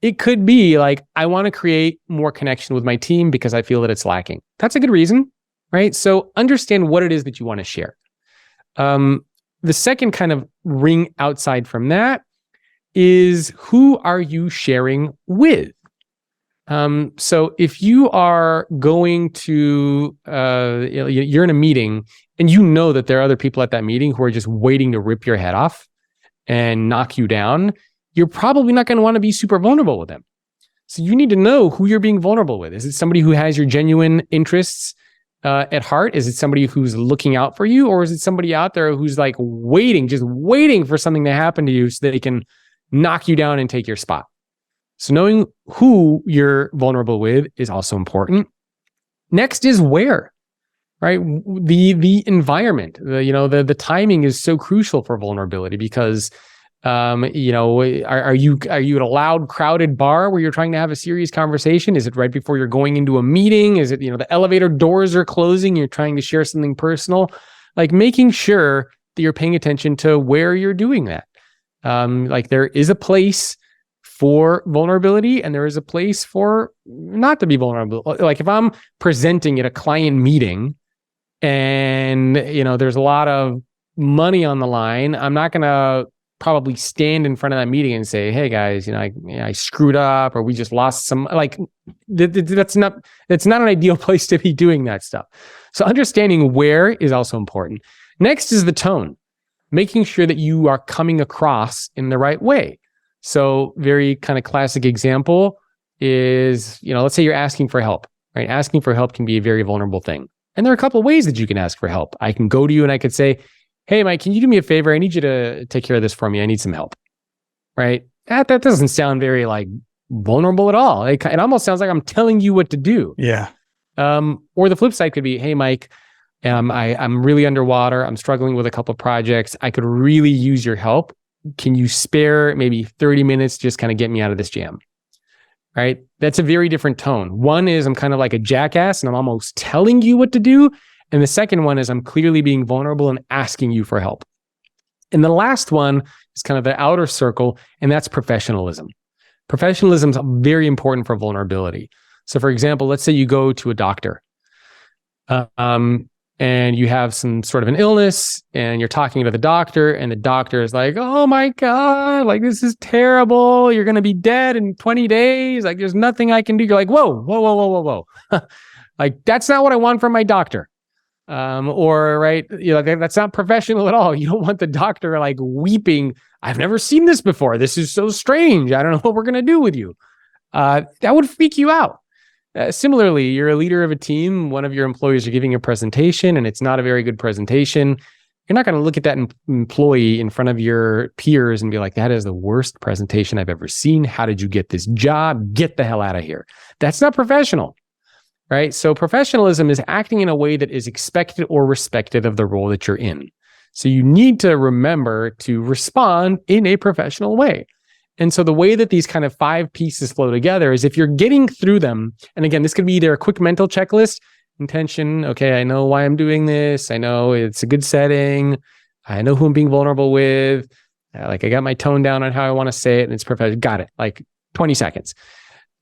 it could be like, I want to create more connection with my team because I feel that it's lacking. That's a good reason, right? So understand what it is that you want to share. The second kind of ring outside from that is, who are you sharing with? So if you are going to, you're in a meeting and you know that there are other people at that meeting who are just waiting to rip your head off and knock you down, you're probably not going to want to be super vulnerable with them. So you need to know who you're being vulnerable with. Is it somebody who has your genuine interests at heart? Is it somebody who's looking out for you? Or is it somebody out there who's like just waiting for something to happen to you so they can knock you down and take your spot? So knowing who you're vulnerable with is also important. Next is where, right? The environment, the timing is so crucial for vulnerability because, are you at a loud, crowded bar where you're trying to have a serious conversation? Is it right before you're going into a meeting? Is it, the elevator doors are closing, you're trying to share something personal? Like making sure that you're paying attention to where you're doing that. Like there is a place for vulnerability and there is a place for not to be vulnerable. Like if I'm presenting at a client meeting and, there's a lot of money on the line, I'm not going to probably stand in front of that meeting and say, hey guys, I screwed up or we just lost some, like that's not an ideal place to be doing that stuff. So understanding where is also important. Next is the tone, making sure that you are coming across in the right way. So very kind of classic example is, let's say you're asking for help, right? Asking for help can be a very vulnerable thing. And there are a couple of ways that you can ask for help. I can go to you and I could say, hey, Mike, can you do me a favor? I need you to take care of this for me. I need some help, right? That doesn't sound very like vulnerable at all. It almost sounds like I'm telling you what to do. Yeah. Or the flip side could be, hey, Mike, I'm really underwater. I'm struggling with a couple of projects. I could really use your help. Can you spare maybe 30 minutes to just kind of get me out of this jam? Right? That's a very different tone. One is I'm kind of like a jackass and I'm almost telling you what to do. And the second one is I'm clearly being vulnerable and asking you for help. And the last one is kind of the outer circle, and that's professionalism. Professionalism is very important for vulnerability. So for example, let's say you go to a doctor. and you have some sort of an illness and you're talking to the doctor and the doctor is like, oh my God, like this is terrible. You're going to be dead in 20 days. Like there's nothing I can do. You're like, whoa. Like that's not what I want from my doctor. Or right, that's not professional at all. You don't want the doctor like weeping. I've never seen this before. This is so strange. I don't know what we're going to do with you. That would freak you out. Similarly, you're a leader of a team. One of your employees are giving a presentation and it's not a very good presentation. You're not going to look at that employee in front of your peers and be like, that is the worst presentation I've ever seen. How did you get this job? Get the hell out of here. That's not professional, right? So professionalism is acting in a way that is expected or respected of the role that you're in. So you need to remember to respond in a professional way. And so the way that these kind of 5 pieces flow together is if you're getting through them, and again, this could be either a quick mental checklist, intention, okay, I know why I'm doing this. I know it's a good setting. I know who I'm being vulnerable with. Like I got my tone down on how I want to say it and it's perfect. Got it. Like 20 seconds.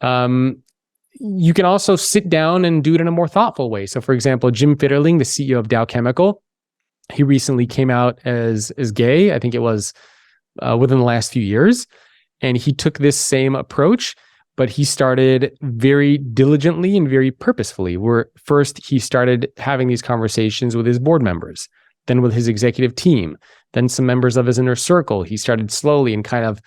You can also sit down and do it in a more thoughtful way. So for example, Jim Fitterling, the CEO of Dow Chemical, he recently came out as gay. I think it was within the last few years. And he took this same approach, but he started very diligently and very purposefully. Where first he started having these conversations with his board members, then with his executive team, then some members of his inner circle. He started slowly and kind of,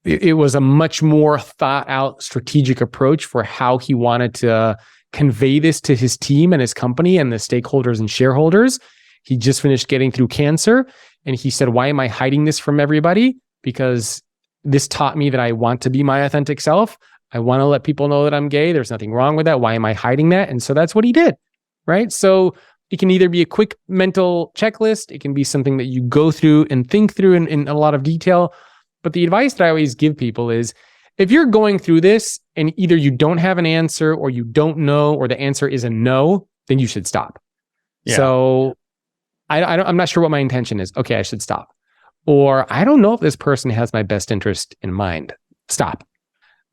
it was a much more thought out strategic approach for how he wanted to convey this to his team and his company and the stakeholders and shareholders. He just finished getting through cancer. And he said, why am I hiding this from everybody? Because this taught me that I want to be my authentic self. I want to let people know that I'm gay. There's nothing wrong with that. Why am I hiding that? And so that's what he did, right? So it can either be a quick mental checklist. It can be something that you go through and think through in a lot of detail. But the advice that I always give people is if you're going through this and either you don't have an answer or you don't know, or the answer is a no, then you should stop. Yeah. So I'm not sure what my intention is. Okay, I should stop. Or I don't know if this person has my best interest in mind. Stop.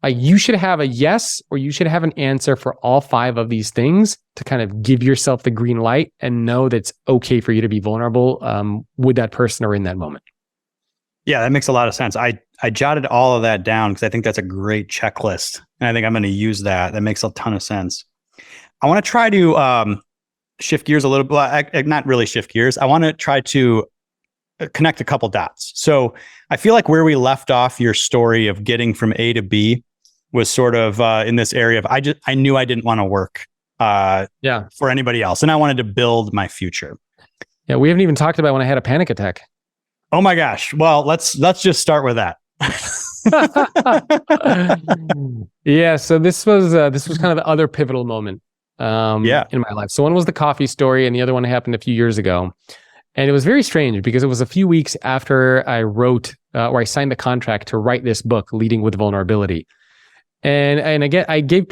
Like you should have a yes, or you should have an answer for all 5 of these things to kind of give yourself the green light and know that it's okay for you to be vulnerable with that person or in that moment. Yeah, that makes a lot of sense. I jotted all of that down because I think that's a great checklist. And I think I'm going to use that. That makes a ton of sense. I want to try to shift gears a little bit. Not really shift gears. I want to try to connect a couple dots. So I feel like where we left off your story of getting from A to B was sort of in this area of I knew I didn't want to work for anybody else, and I wanted to build my future. Yeah, we haven't even talked about when I had a panic attack. Oh my gosh! Well, let's just start with that. Yeah, so this was kind of the other pivotal moment in my life. So one was the coffee story, and the other one happened a few years ago. And it was very strange because it was a few weeks after I wrote or I signed the contract to write this book, Leading with Vulnerability. And again, I gave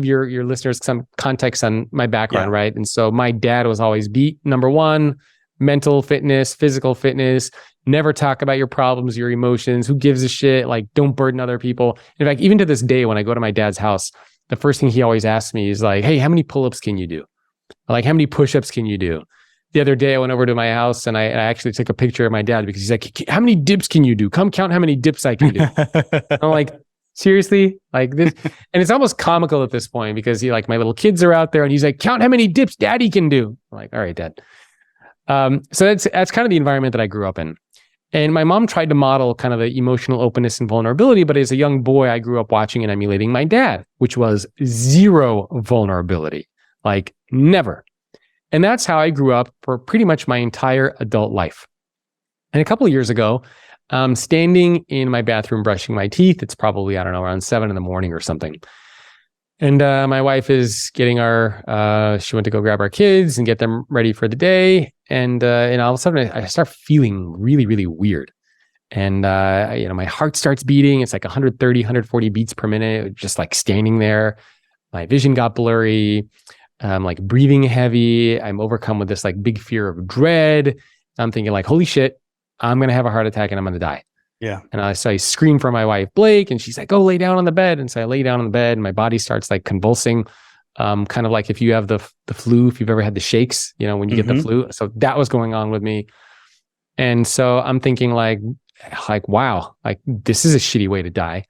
your listeners some context on my background, right? And so my dad was always beat number 1, mental fitness, physical fitness, never talk about your problems, your emotions, who gives a shit, like don't burden other people. In fact, even to this day, when I go to my dad's house, the first thing he always asks me is like, hey, how many pull-ups can you do? Like, how many push-ups can you do? The other day I went over to my house and I actually took a picture of my dad because he's like, how many dips can you do? Come count how many dips I can do. I'm like, seriously? Like this? And it's almost comical at this point because my little kids are out there and he's like, count how many dips daddy can do. I'm like, all right, dad. So that's kind of the environment that I grew up in. And my mom tried to model kind of the emotional openness and vulnerability, but as a young boy, I grew up watching and emulating my dad, which was zero vulnerability, like never. And that's how I grew up for pretty much my entire adult life. And a couple of years ago, standing in my bathroom brushing my teeth, it's probably, I don't know, around 7 a.m. or something. And my wife is getting she went to go grab our kids and get them ready for the day. And all of a sudden I start feeling really, really weird. And, my heart starts beating. It's like 130, 140 beats per minute, just like standing there. My vision got blurry. I'm like breathing heavy. I'm overcome with this like big fear of dread. I'm thinking like, holy shit, I'm going to have a heart attack and I'm going to die. Yeah. And I scream for my wife, Blake, and she's like, go lay down on the bed. And so I lay down on the bed and my body starts like convulsing. kind of like if you have the flu, if you've ever had the shakes, when you get the flu. So that was going on with me. And so I'm thinking like, wow, like this is a shitty way to die.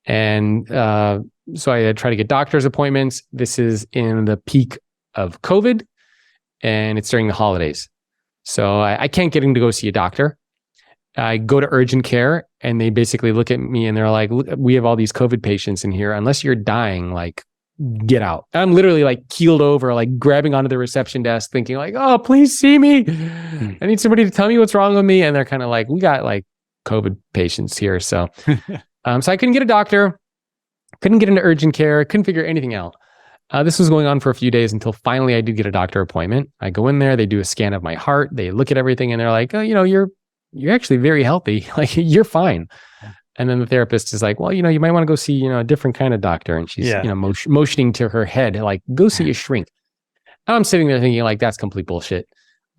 And so I tried to get doctor's appointments. This is in the peak of COVID, and it's during the holidays. So I can't get in to go see a doctor. I go to urgent care, and they basically look at me and they're like, we have all these COVID patients in here. Unless you're dying, like, get out. I'm literally like keeled over, like grabbing onto the reception desk, thinking like, oh, please see me. I need somebody to tell me what's wrong with me. And they're kind of like, we got like COVID patients here. So, so I couldn't get a doctor, couldn't get into urgent care, couldn't figure anything out. This was going on for a few days until finally I did get a doctor appointment. I go in there, they do a scan of my heart, they look at everything, and they're like, oh, you're actually very healthy. Like, you're fine. And then the therapist is like, well, you might want to go see, a different kind of doctor. And she's, motioning to her head, like, go see a shrink. And I'm sitting there thinking like, that's complete bullshit.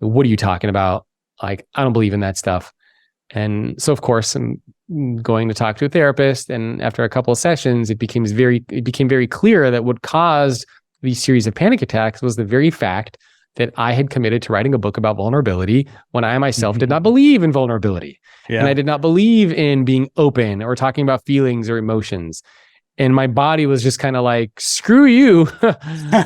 What are you talking about? Like, I don't believe in that stuff. And so of course I'm going to talk to a therapist. And after a couple of sessions, it became very clear that what caused these series of panic attacks was the very fact that I had committed to writing a book about vulnerability when I myself did not believe in vulnerability. Yeah. And I did not believe in being open or talking about feelings or emotions. And my body was just kind of like, screw you.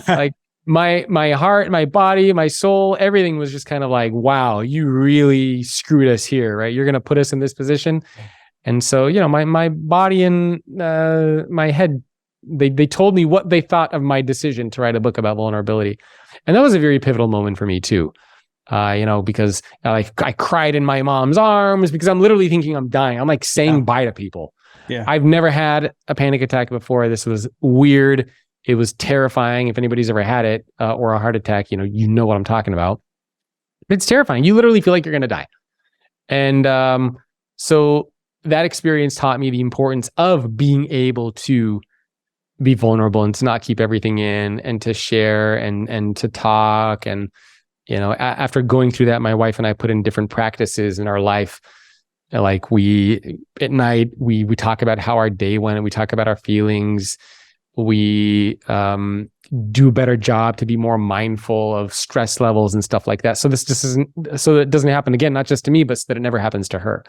Like my heart, my body, my soul, everything was just kind of like, wow, you really screwed us here, right? You're going to put us in this position. And so, my body and my head, they told me what they thought of my decision to write a book about vulnerability. And that was a very pivotal moment for me too. Because I cried in my mom's arms because I'm literally thinking I'm dying. I'm like saying bye to people. Yeah. I've never had a panic attack before. This was weird. It was terrifying. If anybody's ever had it or a heart attack, you know what I'm talking about. It's terrifying. You literally feel like you're going to die. And so that experience taught me the importance of being able to be vulnerable and to not keep everything in and to share and to talk. And, after going through that, my wife and I put in different practices in our life. Like at night, we talk about how our day went, and we talk about our feelings. We do a better job to be more mindful of stress levels and stuff like that. So so that it doesn't happen again, not just to me, but so that it never happens to her.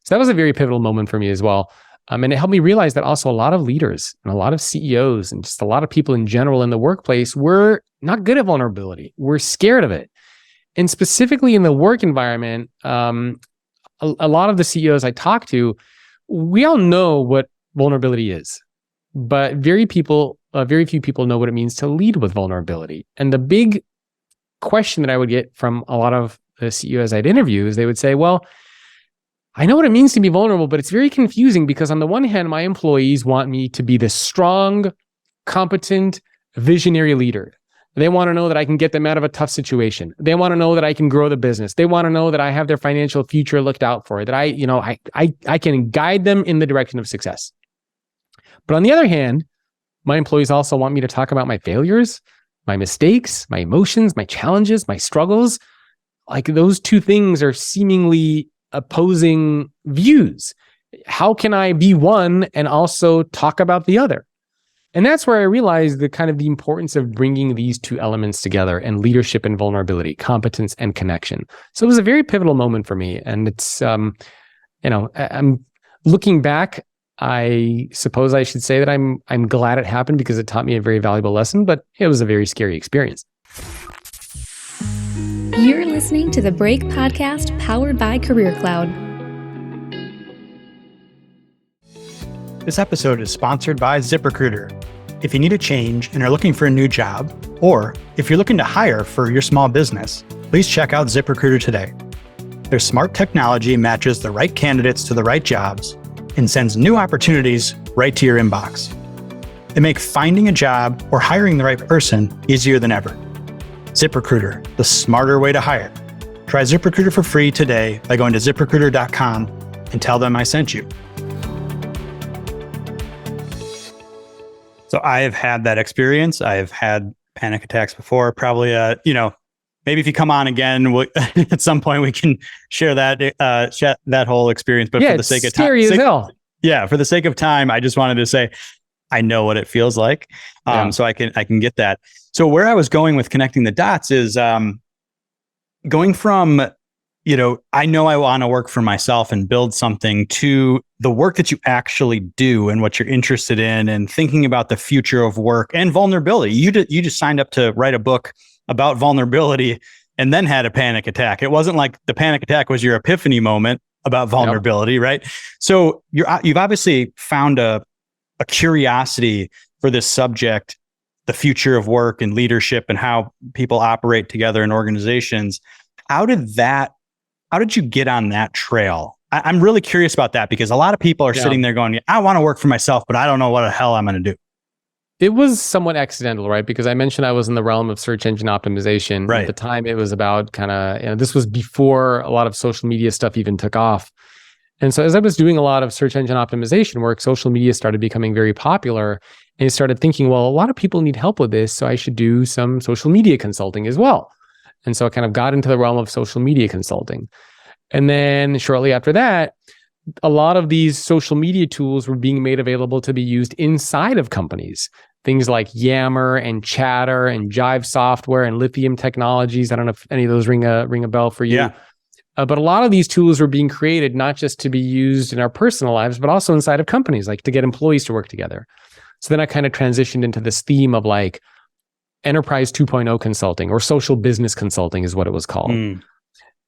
So that was a very pivotal moment for me as well. And it helped me realize that also a lot of leaders and a lot of CEOs and just a lot of people in general in the workplace were not good at vulnerability. We're scared of it. And specifically in the work environment, a lot of the CEOs I talk to, we all know what vulnerability is, but very few people know what it means to lead with vulnerability. And the big question that I would get from a lot of the CEOs I'd interview is they would say, well, I know what it means to be vulnerable, but it's very confusing because on the one hand, my employees want me to be this strong, competent, visionary leader. They want to know that I can get them out of a tough situation. They want to know that I can grow the business. They want to know that I have their financial future looked out for, that I can guide them in the direction of success. But on the other hand, my employees also want me to talk about my failures, my mistakes, my emotions, my challenges, my struggles. Like those two things are seemingly opposing views. How can I be one and also talk about the other? And that's where I realized the importance of bringing these two elements together, and leadership and vulnerability, competence and connection. So it was a very pivotal moment for me. And it's, I'm looking back, I suppose I should say that I'm glad it happened because it taught me a very valuable lesson, but it was a very scary experience. You're listening to the Break Podcast powered by Career Cloud. This episode is sponsored by ZipRecruiter. If you need a change and are looking for a new job, or if you're looking to hire for your small business, please check out ZipRecruiter today. Their smart technology matches the right candidates to the right jobs and sends new opportunities right to your inbox. They make finding a job or hiring the right person easier than ever. ZipRecruiter, the smarter way to hire. Try ZipRecruiter for free today by going to ZipRecruiter.com and tell them I sent you. So I have had that experience. I've had panic attacks before. Probably, maybe if you come on again, at some point we can share that whole experience. But for the sake of time, scary as hell. Yeah, for the sake of time, I just wanted to say, I know what it feels like. Yeah. So I can get that. So where I was going with connecting the dots is going from, I know I want to work for myself and build something, to the work that you actually do and what you're interested in, and thinking about the future of work and vulnerability. You just signed up to write a book about vulnerability and then had a panic attack. It wasn't like the panic attack was your epiphany moment about vulnerability, yep. Right? So you've obviously found a curiosity for this subject, the future of work and leadership and how people operate together in organizations. How did you get on that trail? I'm really curious about that, because a lot of people are sitting there going, I want to work for myself, but I don't know what the hell I'm going to do. It was somewhat accidental, right? Because I mentioned I was in the realm of search engine optimization. Right. At the time, it was about kind of, this was before a lot of social media stuff even took off. And so as I was doing a lot of search engine optimization work, social media started becoming very popular, and I started thinking, well, a lot of people need help with this, so I should do some social media consulting as well. And so I kind of got into the realm of social media consulting. And then shortly after that, a lot of these social media tools were being made available to be used inside of companies. Things like Yammer and Chatter and Jive Software and Lithium Technologies. I don't know if any of those ring a bell for you. Yeah. But a lot of these tools were being created not just to be used in our personal lives, but also inside of companies, like to get employees to work together. So then I kind of transitioned into this theme of like enterprise 2.0 consulting, or social business consulting is what it was called. And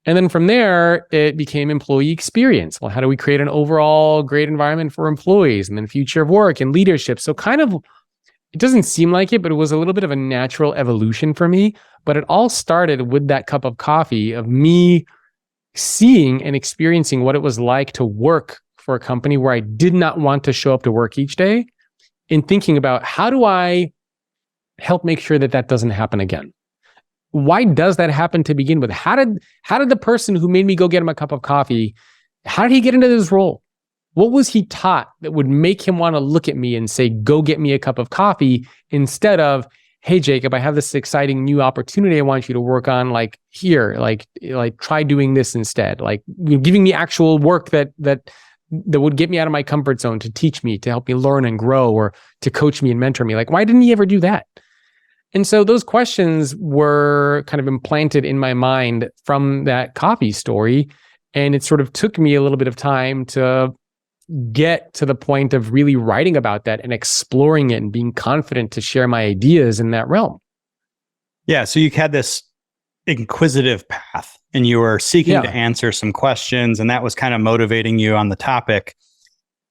then from there, it became employee experience. Well, how do we create an overall great environment for employees? And then future of work and leadership. So kind of, it doesn't seem like it, but it was a little bit of a natural evolution for me. But it all started with that cup of coffee of me seeing and experiencing what it was like to work for a company where I did not want to show up to work each day, and thinking about, how do I help make sure that that doesn't happen again? Why does that happen to begin with? How did the person who made me go get him a cup of coffee, how did he get into this role? What was he taught that would make him want to look at me and say, go get me a cup of coffee, instead of, hey, Jacob, I have this exciting new opportunity I want you to work on, like here, like try doing this instead, like giving me actual work that would get me out of my comfort zone, to teach me, to help me learn and grow, or to coach me and mentor me. Like, why didn't he ever do that? And so those questions were kind of implanted in my mind from that coffee story. And it sort of took me a little bit of time to get to the point of really writing about that and exploring it and being confident to share my ideas in that realm. Yeah. So you had this inquisitive path, and you were seeking to answer some questions, and that was kind of motivating you on the topic.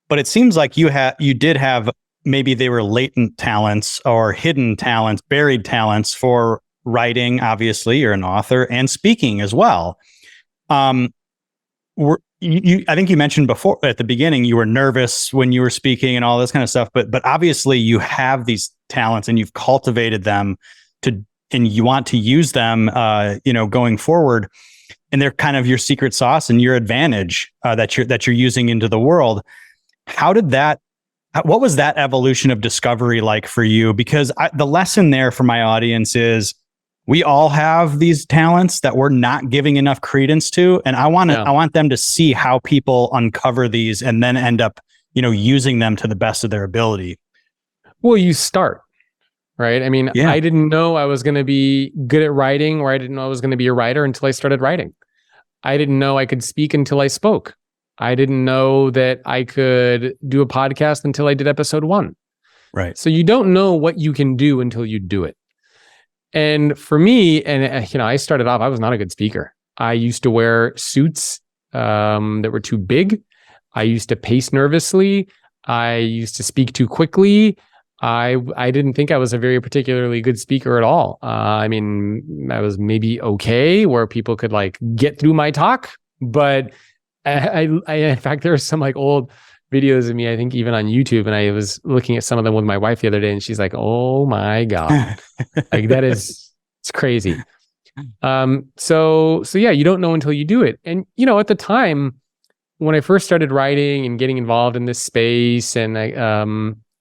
But it seems like you did have, maybe they were latent talents or hidden talents, buried talents for writing. Obviously, you're an author, and speaking as well. I think you mentioned before at the beginning, you were nervous when you were speaking and all this kind of stuff, but obviously you have these talents and you've cultivated them and you want to use them, going forward, and they're kind of your secret sauce and your advantage that you're using into the world. What was that evolution of discovery like for you? Because the lesson there for my audience is, we all have these talents that we're not giving enough credence to. And I want them to see how people uncover these and then end up, using them to the best of their ability. Well, you start, right? I mean, Yeah. I didn't know I was going to be good at writing, or I didn't know I was going to be a writer until I started writing. I didn't know I could speak until I spoke. I didn't know that I could do a podcast until I did episode 1. Right. So you don't know what you can do until you do it. And for me, I started off, I was not a good speaker. I used to wear suits that were too big. I used to pace nervously. I used to speak too quickly. I didn't think I was a very particularly good speaker at all. I was maybe okay where people could like get through my talk, but I in fact, there are some like old videos of me, I think even on YouTube, and I was looking at some of them with my wife the other day, and she's like, oh my God, like it's crazy. So yeah, you don't know until you do it. And, at the time when I first started writing and getting involved in this space, and I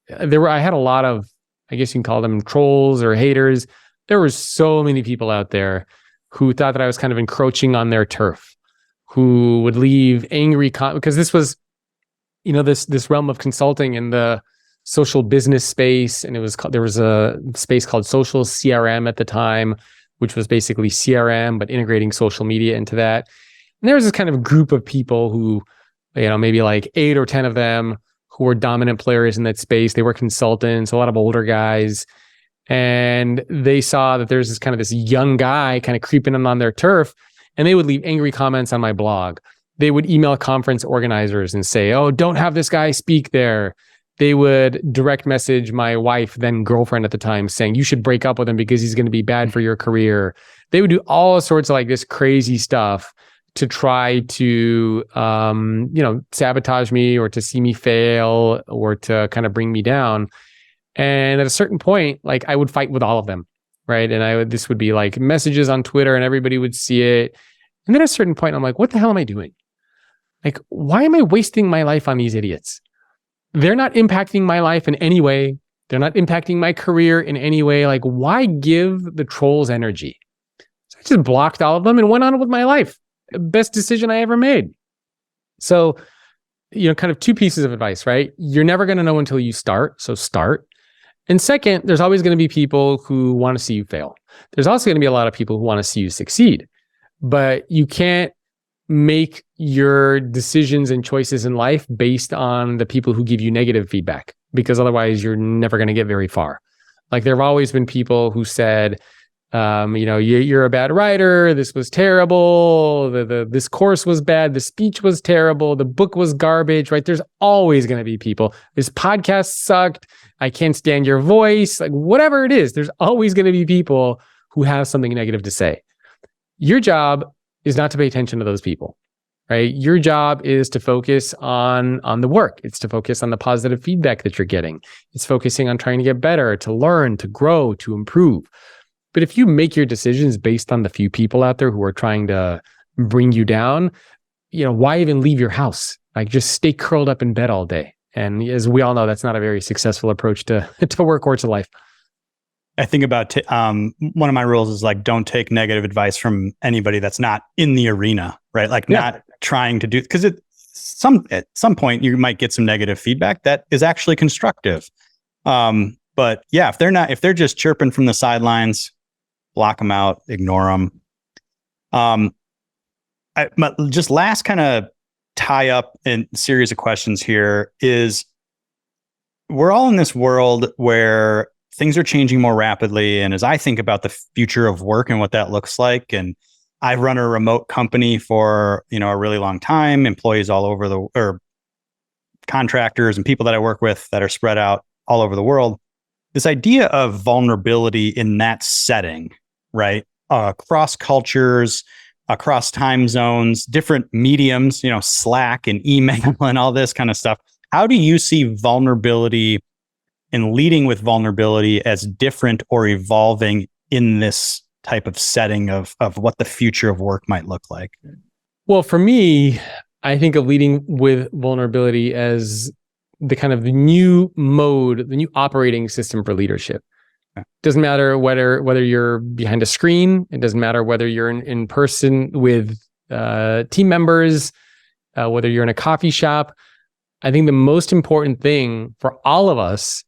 had a lot of, I guess you can call them trolls or haters. There were so many people out there who thought that I was kind of encroaching on their turf, who would leave angry because this was, this realm of consulting and the social business space, and there was a space called social CRM at the time, which was basically CRM but integrating social media into that. And there was this kind of group of people who, maybe like 8 or 10 of them who were dominant players in that space. They were consultants, a lot of older guys, and they saw that there's this young guy kind of creeping in on their turf, and they would leave angry comments on my blog. They would email conference organizers and say, "Oh, don't have this guy speak there." They would direct message my wife, then girlfriend at the time, saying, "You should break up with him because he's going to be bad for your career." They would do all sorts of like this crazy stuff to try to, sabotage me or to see me fail or to kind of bring me down. And at a certain point, like I would fight with all of them, right? And this would be like messages on Twitter and everybody would see it. And then at a certain point, I'm like, what the hell am I doing? Like, why am I wasting my life on these idiots? They're not impacting my life in any way. They're not impacting my career in any way. Like, why give the trolls energy? So I just blocked all of them and went on with my life. Best decision I ever made. So, kind of 2 pieces of advice, right? You're never going to know until you start. So start. And second, there's always going to be people who want to see you fail. There's also going to be a lot of people who want to see you succeed. But you can't make your decisions and choices in life based on the people who give you negative feedback, because otherwise you're never going to get very far. Like there have always been people who said, you're a bad writer. This was terrible. This course was bad. The speech was terrible. The book was garbage, right? There's always going to be people. This podcast sucked. I can't stand your voice. Like whatever it is, there's always going to be people who have something negative to say. Your job is not to pay attention to those people, right? Your job is to focus on the work. It's to focus on the positive feedback that you're getting. It's focusing on trying to get better, to learn, to grow, to improve. But if you make your decisions based on the few people out there who are trying to bring you down, why even leave your house? Like just stay curled up in bed all day. And as we all know, that's not a very successful approach to work or to life. I think about one of my rules is like, don't take negative advice from anybody that's not in the arena, right? Like not trying to do, because at some point you might get some negative feedback that is actually constructive. But yeah, if they're just chirping from the sidelines, block them out, ignore them. Just last kind of tie up in series of questions here is we're all in this world where things are changing more rapidly. And as I think about the future of work and what that looks like, and I've run a remote company for, a really long time, employees all over or contractors and people that I work with that are spread out all over the world. This idea of vulnerability in that setting, right? Across cultures, across time zones, different mediums, Slack and email and all this kind of stuff. How do you see vulnerability and leading with vulnerability as different or evolving in this type of setting of what the future of work might look like? Well, for me, I think of leading with vulnerability as the new mode, the new operating system for leadership. Doesn't matter whether you're behind a screen. It doesn't matter whether you're in person with team members, whether you're in a coffee shop. I think the most important thing for all of us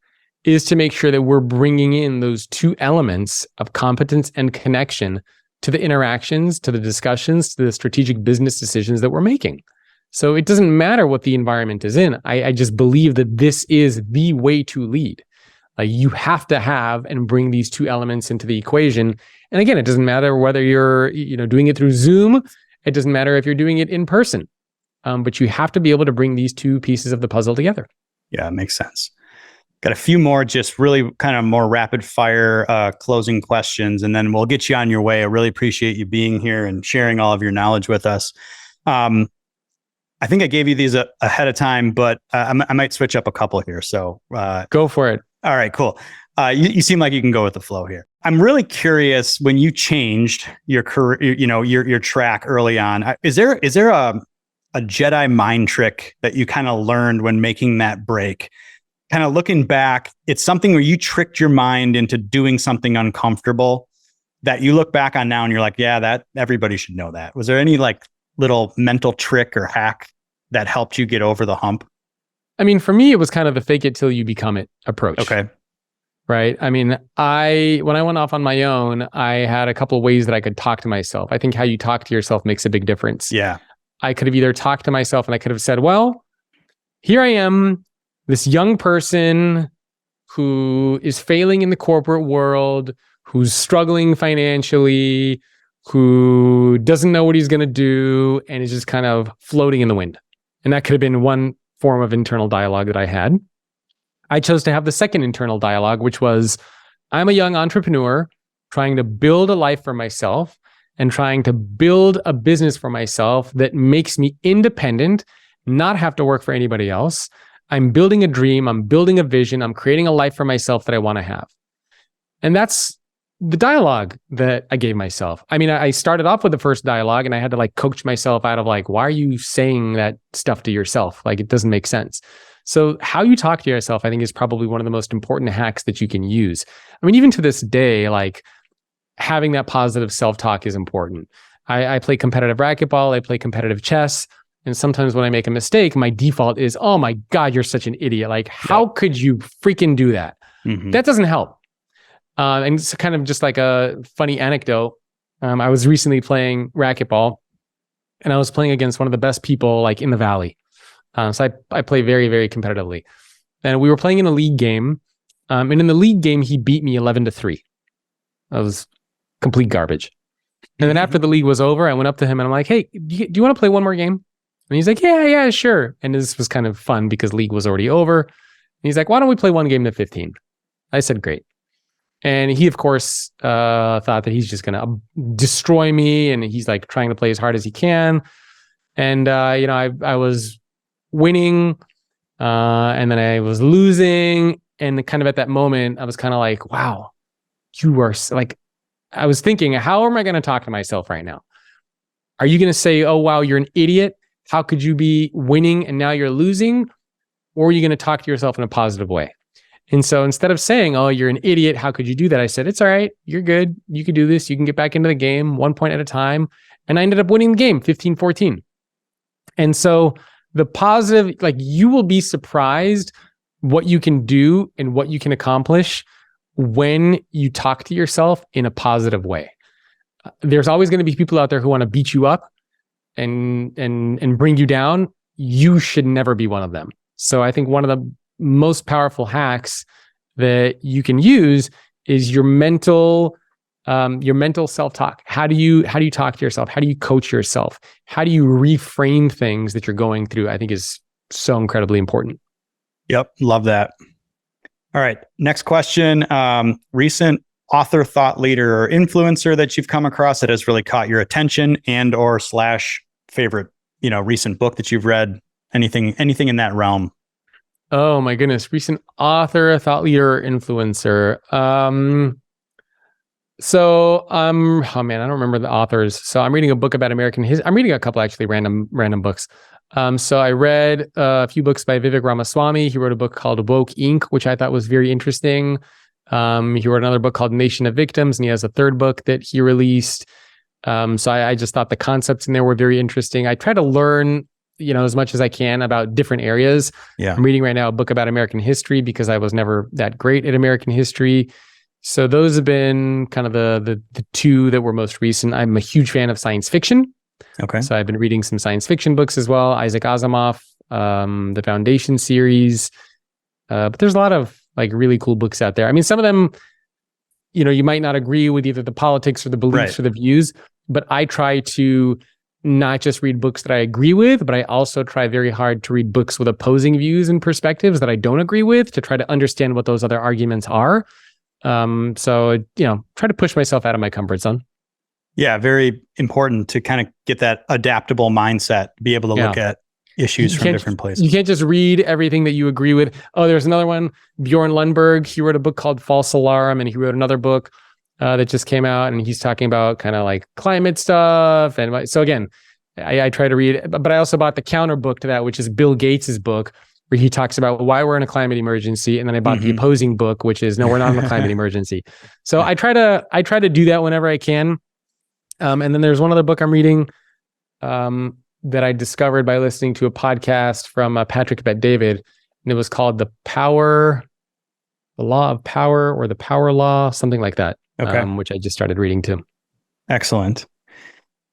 is to make sure that we're bringing in those 2 elements of competence and connection to the interactions, to the discussions, to the strategic business decisions that we're making. So it doesn't matter what the environment is in. I just believe that this is the way to lead. You have to have and bring these 2 elements into the equation. And again, it doesn't matter whether you're doing it through Zoom. It doesn't matter if you're doing it in person. But you have to be able to bring these 2 pieces of the puzzle together. Yeah, it makes sense. Got a few more, just really kind of more rapid fire closing questions, and then we'll get you on your way. I really appreciate you being here and sharing all of your knowledge with us. I think I gave you these ahead of time, but I might switch up a couple here. So go for it. All right, cool. You seem like you can go with the flow here. I'm really curious, when you changed your career, your track early on, is there a Jedi mind trick that you kind of learned when making that break? Kind of looking back, it's something where you tricked your mind into doing something uncomfortable that you look back on now and you're like, yeah, that everybody should know that. Was there any like little mental trick or hack that helped you get over the hump? I mean, for me, it was kind of the fake it till you become it approach. Okay. Right. I mean, when I went off on my own, I had a couple of ways that I could talk to myself. I think how you talk to yourself makes a big difference. Yeah. I could have either talked to myself and I could have said, well, here I am, this young person who is failing in the corporate world, who's struggling financially, who doesn't know what he's going to do, and is just kind of floating in the wind. And that could have been one form of internal dialogue that I had. I chose to have the second internal dialogue, which was, I'm a young entrepreneur trying to build a life for myself and trying to build a business for myself that makes me independent, not have to work for anybody else. I'm building a dream. I'm building a vision. I'm creating a life for myself that I want to have. And that's the dialogue that I gave myself. I mean, I started off with the first dialogue and I had to like coach myself out of like, why are you saying that stuff to yourself? Like, it doesn't make sense. So how you talk to yourself, I think, is probably one of the most important hacks that you can use. I mean, even to this day, like having that positive self-talk is important. I play competitive racquetball. I play competitive chess. And sometimes when I make a mistake, my default is, oh my God, you're such an idiot. Like, how could you freaking do that? Mm-hmm. That doesn't help. And it's kind of just like a funny anecdote. I was recently playing racquetball and I was playing against one of the best people like in the Valley. So I play very, very competitively. And we were playing in a league game. And in the league game, he beat me 11-3. That was complete garbage. And then after the league was over, I went up to him and I'm like, hey, do you want to play one more game? And he's like, yeah, sure. And this was kind of fun because league was already over. And he's like, why don't we play one game to 15? I said, great. And he, of course, thought that he's just going to destroy me. And he's like trying to play as hard as he can. And, I was winning and then I was losing. And kind of at that moment, I was kind of like, wow, you are like, I was thinking, how am I going to talk to myself right now? Are you going to say, oh, wow, you're an idiot? How could you be winning and now you're losing? Or are you going to talk to yourself in a positive way? And so instead of saying, oh, you're an idiot, how could you do that? I said, it's all right. You're good. You can do this. You can get back into the game 1 point at a time. And I ended up winning the game 15-14. And so the positive, like you will be surprised what you can do and what you can accomplish when you talk to yourself in a positive way. There's always going to be people out there who want to beat you up and bring you down. You should never be one of them. So I think one of the most powerful hacks that you can use is your mental self-talk. How do you talk to yourself? How do you coach yourself? How do you reframe things that you're going through? I think is so incredibly important. Yep. Love that. All right. Next question. Recent author, thought leader, or influencer that you've come across that has really caught your attention and or / favorite, recent book that you've read, anything in that realm. Oh my goodness. Recent author, thought leader, influencer. Oh man, I don't remember the authors. So I'm reading a book about American history. I'm reading a couple actually random books. So I read a few books by Vivek Ramaswamy. He wrote a book called Woke Inc., which I thought was very interesting. He wrote another book called Nation of Victims, and he has a third book that he released. So I just thought the concepts in there were very interesting. I try to learn, as much as I can about different areas. Yeah. I'm reading right now a book about American history because I was never that great at American history. So those have been kind of the two that were most recent. I'm a huge fan of science fiction. Okay. So I've been reading some science fiction books as well. Isaac Asimov, the Foundation series. But there's a lot of like really cool books out there. I mean, some of them, you might not agree with either the politics or the beliefs or the views, but I try to not just read books that I agree with, but I also try very hard to read books with opposing views and perspectives that I don't agree with to try to understand what those other arguments are. So, try to push myself out of my comfort zone. Yeah, very important to kind of get that adaptable mindset, be able to look at issues from different places. You can't just read everything that you agree with. Oh, there's another one, Bjorn Lundberg. He wrote a book called False Alarm, and he wrote another book that just came out, and he's talking about kind of like climate stuff. And so again, I try to read, but I also bought the counter book to that, which is Bill Gates's book, where he talks about why we're in a climate emergency. And then I bought the opposing book, which is, no, we're not in a climate emergency. So I try to do that whenever I can. And then there's one other book I'm reading that I discovered by listening to a podcast from Patrick Bet-David. and it was called the Law of Power, or the Power Law, something like that. Okay. Which I just started reading too. Excellent.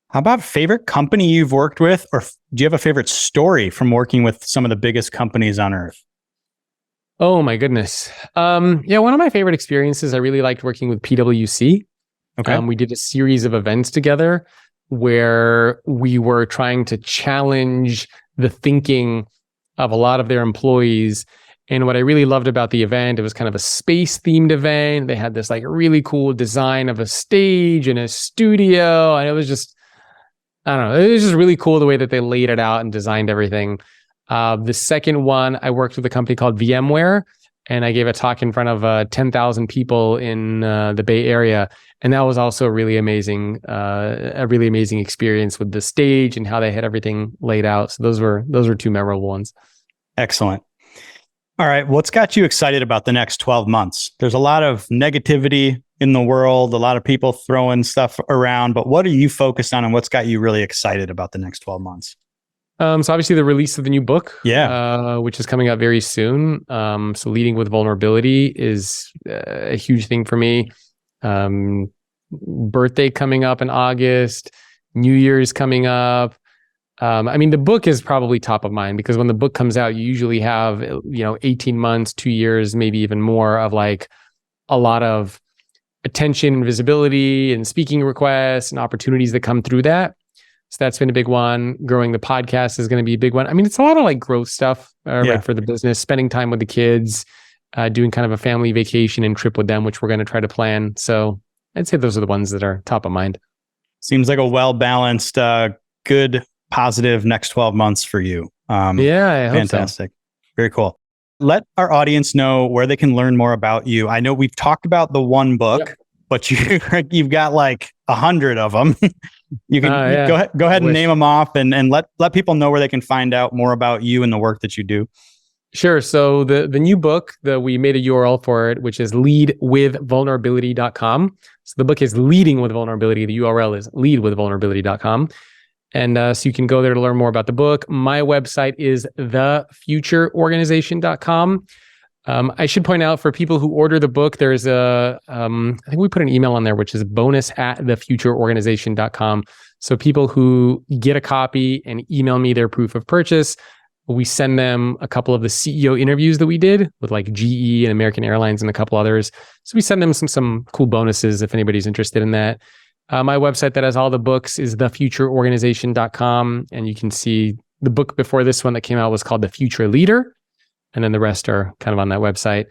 How about favorite company you've worked with, or do you have a favorite story from working with some of the biggest companies on earth? Oh my goodness. Yeah, one of my favorite experiences, I really liked working with PwC. Okay. We did a series of events together where we were trying to challenge the thinking of a lot of their employees. And what I really loved about the event, it was kind of a space themed event. They had this like really cool design of a stage and a studio. And it was just, I don't know, it was just really cool the way that they laid it out and designed everything. The second one, I worked with a company called VMware, and I gave a talk in front of 10,000 people in the Bay Area. And that was also a really amazing experience with the stage and how they had everything laid out. So those were two memorable ones. Excellent. All right. What's got you excited about the next 12 months? There's a lot of negativity in the world, a lot of people throwing stuff around, but what are you focused on and what's got you really excited about the next 12 months? So obviously the release of the new book, yeah, which is coming out very soon. So leading with vulnerability is a huge thing for me. Birthday coming up in August, New Year's coming up. I mean, the book is probably top of mind because when the book comes out, you usually have, 18 months, 2 years, maybe even more of like a lot of attention and visibility and speaking requests and opportunities that come through that. So that's been a big one. Growing the podcast is going to be a big one. I mean, it's a lot of like growth stuff right, for the business, spending time with the kids, doing kind of a family vacation and trip with them, which we're going to try to plan. So I'd say those are the ones that are top of mind. Seems like a well-balanced, good, positive next 12 months for you. I hope fantastic. So. Very cool. Let our audience know where they can learn more about you. I know we've talked about the one book, but you've got like 100 of them. You can go ahead and name them off and let people know where they can find out more about you and the work that you do. Sure. So the new book we made a URL for it, which is leadwithvulnerability.com. So the book is Leading with Vulnerability. The URL is leadwithvulnerability.com. And so you can go there to learn more about the book. My website is thefutureorganization.com. I should point out for people who order the book, there's I think we put an email on there, which is bonus@thefutureorganization.com. So people who get a copy and email me their proof of purchase, we send them a couple of the CEO interviews that we did with like GE and American Airlines and a couple others. So we send them some cool bonuses if anybody's interested in that. My website that has all the books is thefutureorganization.com. And you can see the book before this one that came out was called The Future Leader. And then the rest are kind of on that website.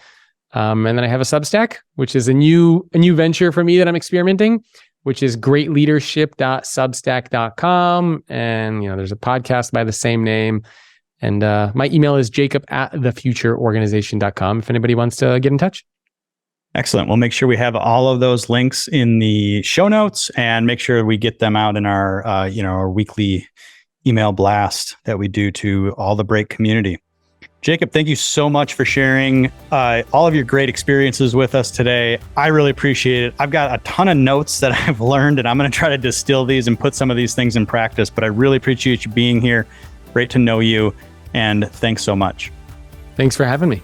And then I have a Substack, which is a new venture for me that I'm experimenting, which is greatleadership.substack.com. And, there's a podcast by the same name. And my email is jacob@thefutureorganization.com if anybody wants to get in touch. Excellent. We'll make sure we have all of those links in the show notes and make sure we get them out in our, our weekly email blast that we do to all the Break community. Jacob, thank you so much for sharing all of your great experiences with us today. I really appreciate it. I've got a ton of notes that I've learned, and I'm going to try to distill these and put some of these things in practice, but I really appreciate you being here. Great to know you, and thanks so much. Thanks for having me.